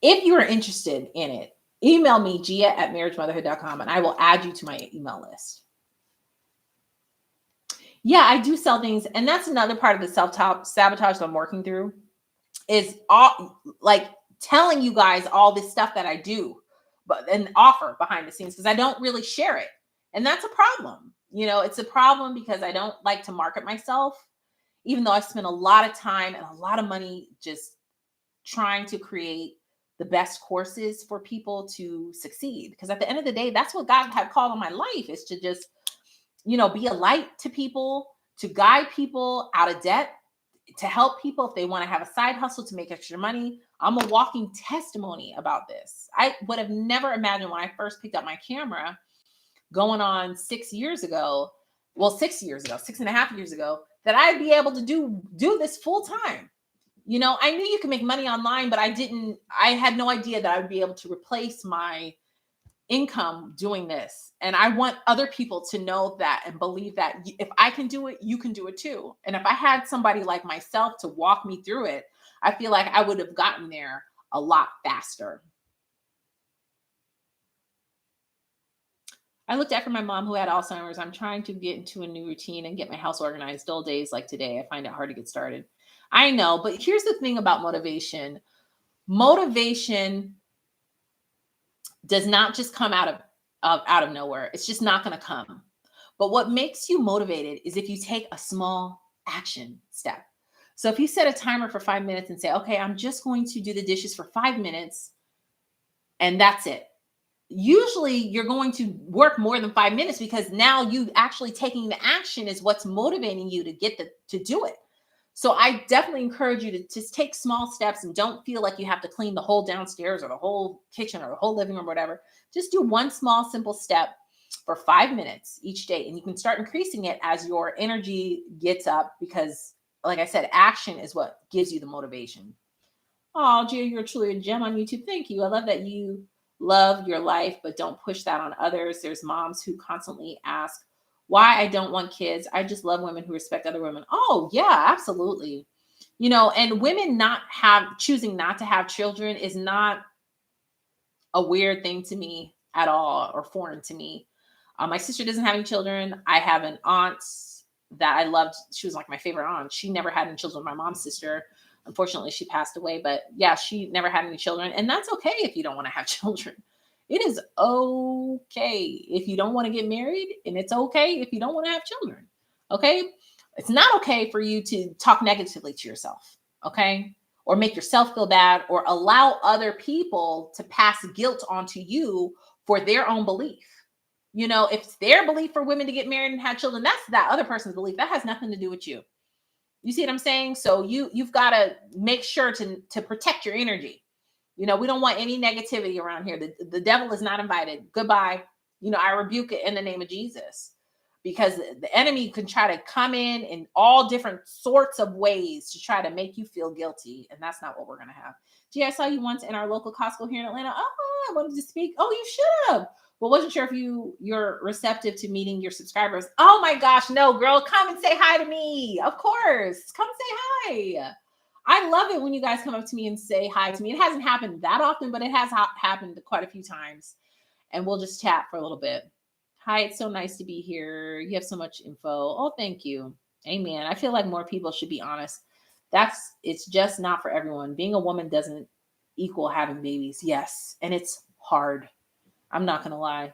If you are interested in it, email me, gia@marriagemotherhood.com, and I will add you to my email list. Yeah, I do sell things. And that's another part of the self-sabotage that I'm working through, is all like telling you guys all this stuff that I do, but and offer behind the scenes, because I don't really share it. And that's a problem. It's a problem because I don't like to market myself, even though I spend a lot of time and a lot of money just trying to create the best courses for people to succeed. Because at the end of the day, that's what God had called on my life, is to just, be a light to people, to guide people out of debt, to help people if they want to have a side hustle to make extra money. I'm a walking testimony about this. I would have never imagined when I first picked up my camera going on 6 years ago, 6.5 years ago, that I'd be able to do this full time. I knew you could make money online, but I had no idea that I would be able to replace my income doing this. And I want other people to know that and believe that if I can do it, you can do it too. And if I had somebody like myself to walk me through it, I feel like I would have gotten there a lot faster. I looked after my mom who had Alzheimer's. I'm trying to get into a new routine and get my house organized. Dull days like today, I find it hard to get started. I know, but here's the thing about motivation. Motivation does not just come out of nowhere. It's just not going to come. But what makes you motivated is if you take a small action step. So if you set a timer for 5 minutes and say, okay, I'm just going to do the dishes for 5 minutes, and that's it. Usually you're going to work more than 5 minutes, because now you actually taking the action is what's motivating you to do it. So I definitely encourage you to just take small steps and don't feel like you have to clean the whole downstairs or the whole kitchen or the whole living room or whatever. Just do one small, simple step for 5 minutes each day. And you can start increasing it as your energy gets up, because like I said, action is what gives you the motivation. Oh, Gia, you're truly a gem on YouTube. Thank you. I love that you love your life, but don't push that on others. There's moms who constantly ask why I don't want kids. I just love women who respect other women. Oh, yeah, absolutely. And women not choosing not to have children is not a weird thing to me at all or foreign to me. My sister doesn't have any children. I have an aunt that I loved. She was like my favorite aunt. She never had any children. My mom's sister, unfortunately, she passed away. But yeah, she never had any children. And that's okay if you don't want to have children. It is okay if you don't want to get married. And it's okay if you don't want to have children. Okay. It's not okay for you to talk negatively to yourself. Okay, or make yourself feel bad or allow other people to pass guilt onto you for their own belief. If it's their belief for women to get married and have children, that's that other person's belief. That has nothing to do with you. You see what I'm saying? So you've got to make sure to protect your energy. We don't want any negativity around here. The devil is not invited. Goodbye. I rebuke it in the name of Jesus, because the enemy can try to come in all different sorts of ways to try to make you feel guilty. And that's not what we're going to have. Gee, I saw you once in our local Costco here in Atlanta. Oh, I wanted to speak. Oh, you should have. Well, wasn't sure if you're receptive to meeting your subscribers. Oh my gosh, no, girl, come and say hi to me. Of course, come say hi. I love it when you guys come up to me and say hi to me. It hasn't happened that often, but it has happened quite a few times. And we'll just chat for a little bit. Hi, it's so nice to be here. You have so much info. Oh, thank you. Amen. I feel like more people should be honest. It's just not for everyone. Being a woman doesn't equal having babies. Yes. And it's hard. I'm not going to lie.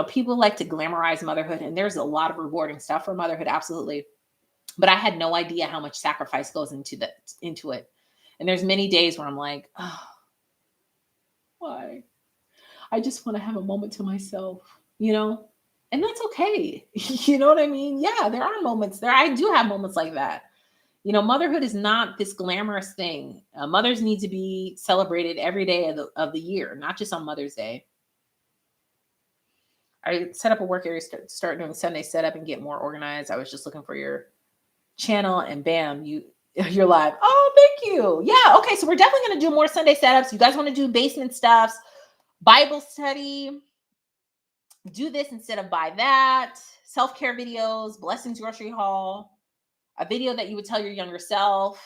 People like to glamorize motherhood, and there's a lot of rewarding stuff for motherhood. Absolutely. But I had no idea how much sacrifice goes into it. And there's many days where I'm like, oh, why? I just want to have a moment to myself, and that's okay. You know what I mean? Yeah, there are moments there. I do have moments like that. Motherhood is not this glamorous thing. Mothers need to be celebrated every day of the year, not just on Mother's Day. I set up a work area, start doing Sunday setup and get more organized. I was just looking for your channel and bam, you're live. Oh, thank you. Yeah. Okay. So we're definitely going to do more Sunday setups. You guys want to do basement stuffs, Bible study, do this instead of buy that, self-care videos, blessings grocery haul, a video that you would tell your younger self,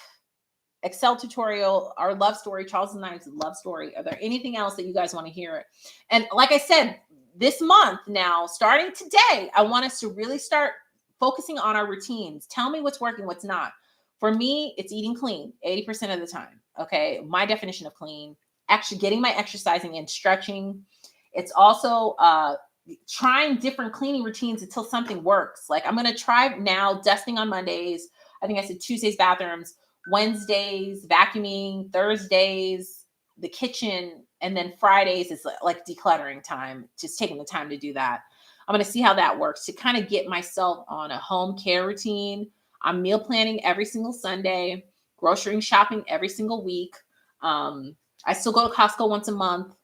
Excel tutorial, our love story, Charles and I's love story. Are there anything else that you guys want to hear? And like I said, this month now, starting today, I want us to really start focusing on our routines. Tell me what's working, what's not. For me, it's eating clean 80% of the time. Okay. My definition of clean, actually getting my exercising and stretching. It's also trying different cleaning routines until something works. Like I'm going to try now dusting on Mondays. I think I said Tuesdays, bathrooms, Wednesdays, vacuuming, Thursdays, the kitchen, and then Fridays is like decluttering time, just taking the time to do that. I'm going to see how that works to kind of get myself on a home care routine. I'm meal planning every single Sunday, grocery shopping every single week. I still go to Costco once a month.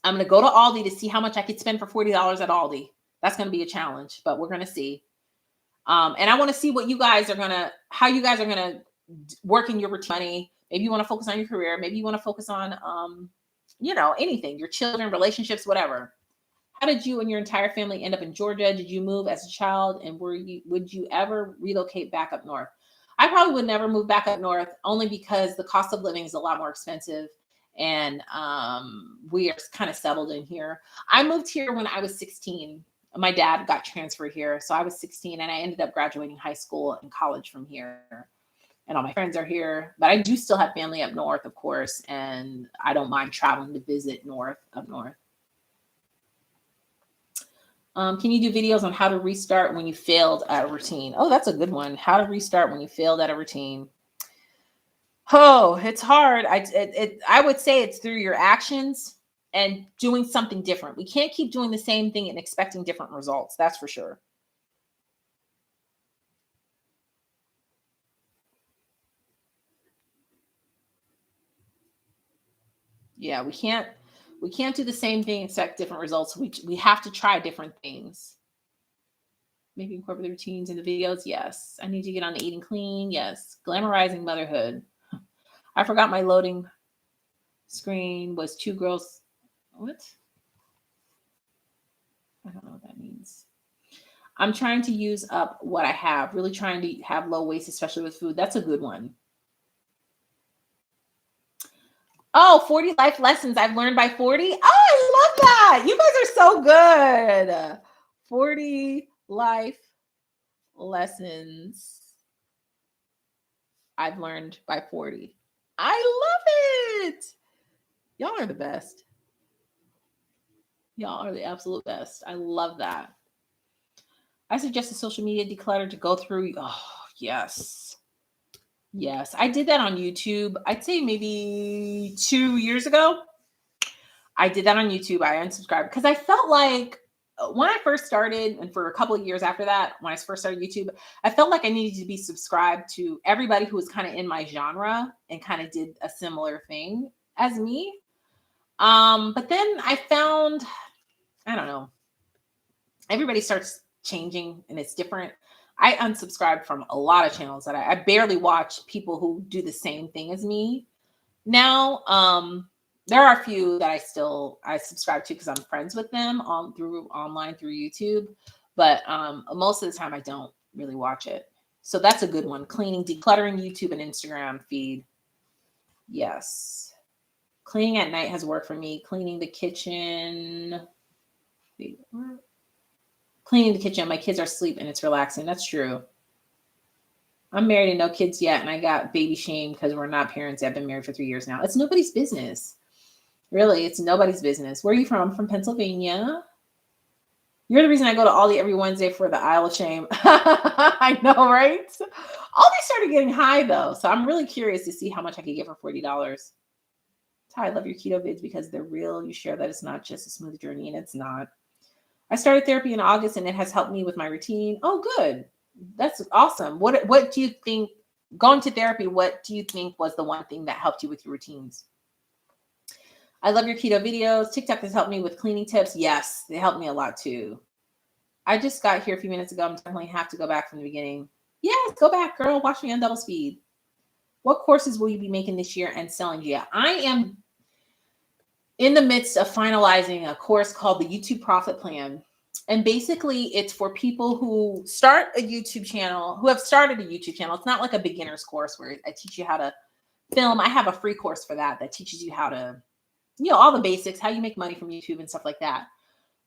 I'm going to go to Aldi to see how much I could spend for $40 at Aldi. That's going to be a challenge, but we're going to see. And I want to see how you guys are going to work in your money. Maybe you want to focus on your career. Maybe you want to focus on, anything, your children, relationships, whatever. How did you and your entire family end up in Georgia? Did you move as a child? And would you ever relocate back up north? I probably would never move back up north, only because the cost of living is a lot more expensive. And we are kind of settled in here. I moved here when I was 16. My dad got transferred here. So I was 16 and I ended up graduating high school and college from here. And all my friends are here, but I do still have family up north, of course. And I don't mind traveling to visit up north. Can you do videos on how to restart when you failed at a routine? Oh, that's a good one. How to restart when you failed at a routine. Oh, it's hard. I would say it's through your actions and doing something different. We can't keep doing the same thing and expecting different results. That's for sure. Yeah, we can't do the same thing and expect different results. We have to try different things. Maybe incorporate the routines in the videos. Yes. I need to get on the eating clean. Yes. Glamorizing motherhood. I forgot my loading screen was two girls. What? I don't know what that means. I'm trying to use up what I have. Really trying to have low waste, especially with food. That's a good one. Oh, 40 life lessons I've learned by 40. Oh, I love that. You guys are so good. 40 life lessons I've learned by 40. I love it. Y'all are the best. Y'all are the absolute best. I love that. I suggest a social media declutter to go through. Oh, yes. Yes. I did that on YouTube. I'd say maybe 2 years ago. I did that on YouTube. I unsubscribed because I felt like when I first started, and for a couple of years after that, when I first started YouTube, I felt like I needed to be subscribed to everybody who was kind of in my genre and kind of did a similar thing as me. But then I found, I don't know, everybody starts changing and it's different. I unsubscribed from a lot of channels that I barely watch people who do the same thing as me now. There are a few that I subscribe to because I'm friends with them through YouTube, but most of the time I don't really watch it. So that's a good one. Cleaning, decluttering YouTube and Instagram feed. Yes. Cleaning at night has worked for me. Cleaning the kitchen. Cleaning the kitchen. My kids are asleep and it's relaxing. That's true. I'm married and no kids yet, and I got baby shame because we're not parents. I've been married for 3 years now. It's nobody's business. Really, it's nobody's business. Where are you from? I'm from Pennsylvania. You're the reason I go to Aldi every Wednesday for the aisle of shame. I know, right? Aldi started getting high, though, so I'm really curious to see how much I could get for $40. I love your keto vids because they're real. You share that it's not just a smooth journey, and it's not. I started therapy in August, and it has helped me with my routine. Oh, good. That's awesome. What do you think, going to therapy, what do you think was the one thing that helped you with your routines? I love your keto videos. TikTok has helped me with cleaning tips. Yes, they helped me a lot too. I just got here a few minutes ago. I'm definitely have to go back from the beginning. Yes, go back, girl. Watch me on double speed. What courses will you be making this year and selling? Yeah, I am in the midst of finalizing a course called the YouTube Profit Plan. And basically it's for people who start a YouTube channel, who have started a YouTube channel. It's not like a beginner's course where I teach you how to film. I have a free course for that teaches you how to, all the basics, how you make money from YouTube and stuff like that.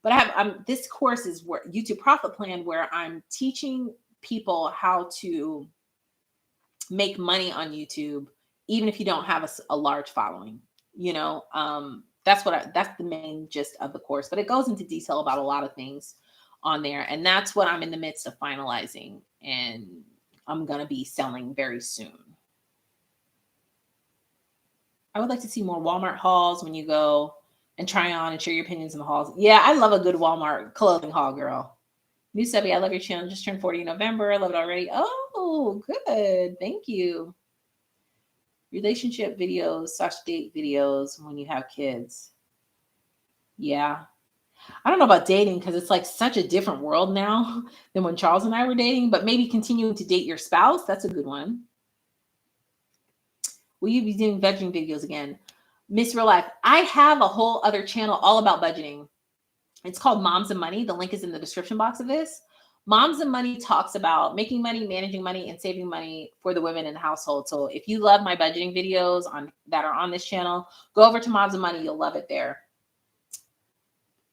But this course is where YouTube Profit Plan, where I'm teaching people how to make money on YouTube, even if you don't have a large following, that's the main gist of the course, but it goes into detail about a lot of things on there. And that's what I'm in the midst of finalizing, and I'm going to be selling very soon. I would like to see more Walmart hauls when you go and try on and share your opinions in the hauls. Yeah, I love a good Walmart clothing haul, girl. New Subby, I love your channel. Just turned 40 in November. I love it already. Oh, good. Thank you. Relationship videos, /date videos when you have kids. Yeah. I don't know about dating because it's like such a different world now than when Charles and I were dating, but maybe continuing to date your spouse. That's a good one. Will you be doing budgeting videos again? Miss Real Life, I have a whole other channel all about budgeting. It's called Moms and Money. The link is in the description box of this. Moms and Money talks about making money, managing money, and saving money for the women in the household. So if you love my budgeting videos that are on this channel, go over to Moms and Money. You'll love it there.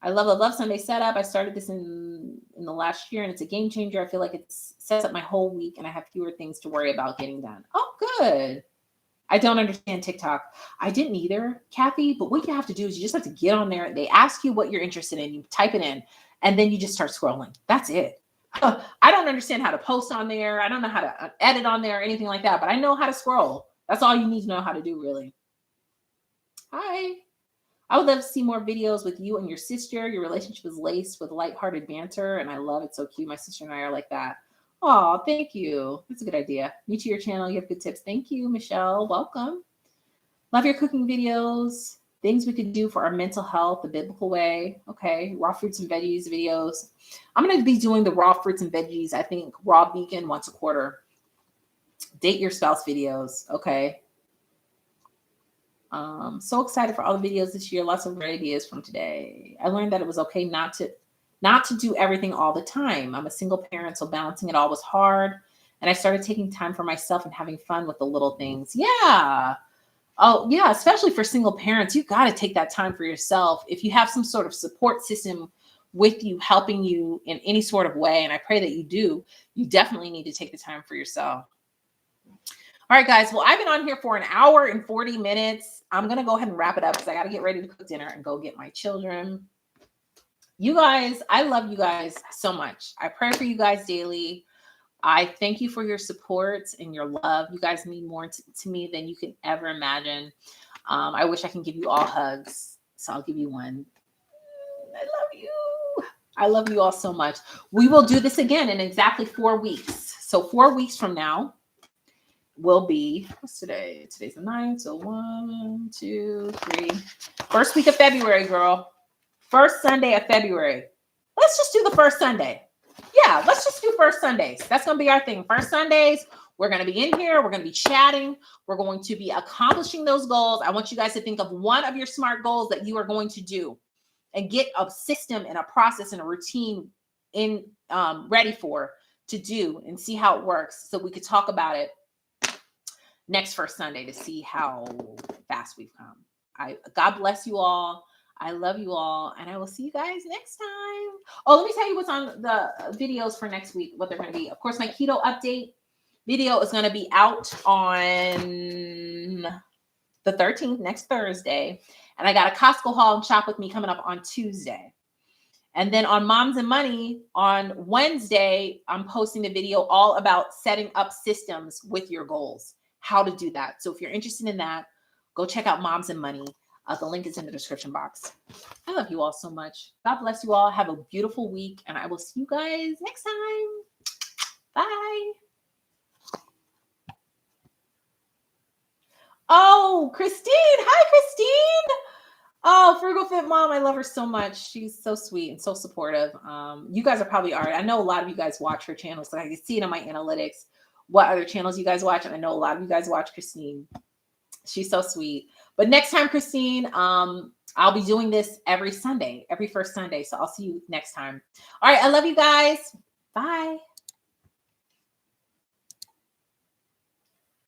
I love the Love Sunday setup. I started this in the last year, and it's a game changer. I feel like it sets up my whole week, and I have fewer things to worry about getting done. Oh, good. I don't understand TikTok. I didn't either, Kathy, but what you have to do is you just have to get on there. They ask you what you're interested in. You type it in, and then you just start scrolling. That's it. I don't understand how to post on there. I don't know how to edit on there or anything like that, but I know how to scroll. That's all you need to know how to do, really. Hi. I would love to see more videos with you and your sister. Your relationship is laced with lighthearted banter, and I love it. So cute. My sister and I are like that. Oh, thank you. That's a good idea. New to your channel. You have good tips. Thank you, Michelle. Welcome. Love your cooking videos. Things we could do for our mental health the biblical way. Okay. Raw fruits and veggies videos. I'm going to be doing the raw fruits and veggies, I think, raw vegan once a quarter. Date your spouse videos. Okay. So excited for all the videos this year. Lots of great ideas from today. I learned that it was okay not to do everything all the time. I'm a single parent, so balancing it all was hard. And I started taking time for myself and having fun with the little things. Yeah. Oh, yeah. Especially for single parents, you got to take that time for yourself. If you have some sort of support system with you, helping you in any sort of way, and I pray that you do, you definitely need to take the time for yourself. All right, guys. Well, I've been on here for an hour and 40 minutes. I'm going to go ahead and wrap it up because I got to get ready to cook dinner and go get my children. You guys, I love you guys so much. I pray for you guys daily. I thank you for your support and your love. You guys mean more to me than you can ever imagine. I wish I can give you all hugs, so I'll give you one. I love you. I love you all so much. We will do this again in exactly 4 weeks. So 4 weeks from now will be, what's today? Today's the 9th. So 1, 2, 3. First week of February, girl. First Sunday of February. Let's just do the first Sunday. Yeah, let's just do first Sundays. That's going to be our thing. First Sundays, we're going to be in here. We're going to be chatting. We're going to be accomplishing those goals. I want you guys to think of one of your SMART goals that you are going to do and get a system and a process and a routine in ready to do and see how it works so we could talk about it next first Sunday to see how fast we've come. God bless you all. I love you all, and I will see you guys next time. Oh, let me tell you what's on the videos for next week, what they're going to be. Of course, my keto update video is going to be out on the 13th, next Thursday. And I got a Costco haul and shop with me coming up on Tuesday. And then on Moms and Money on Wednesday, I'm posting a video all about setting up systems with your goals, how to do that. So if you're interested in that, go check out Moms and Money. The link is in the description box. I love you all so much. God bless you all. Have a beautiful week, and I will see you guys next time. Bye. Oh, Christine. Hi, Christine. Oh, Frugal Fit Mom. I love her so much. She's so sweet and so supportive. You guys are probably already, I know a lot of you guys watch her channel, so I can see it on my analytics, what other channels you guys watch. And I know a lot of you guys watch Christine. She's so sweet. But next time, Christine, I'll be doing this every Sunday, every first Sunday. So I'll see you next time. All right. I love you guys. Bye.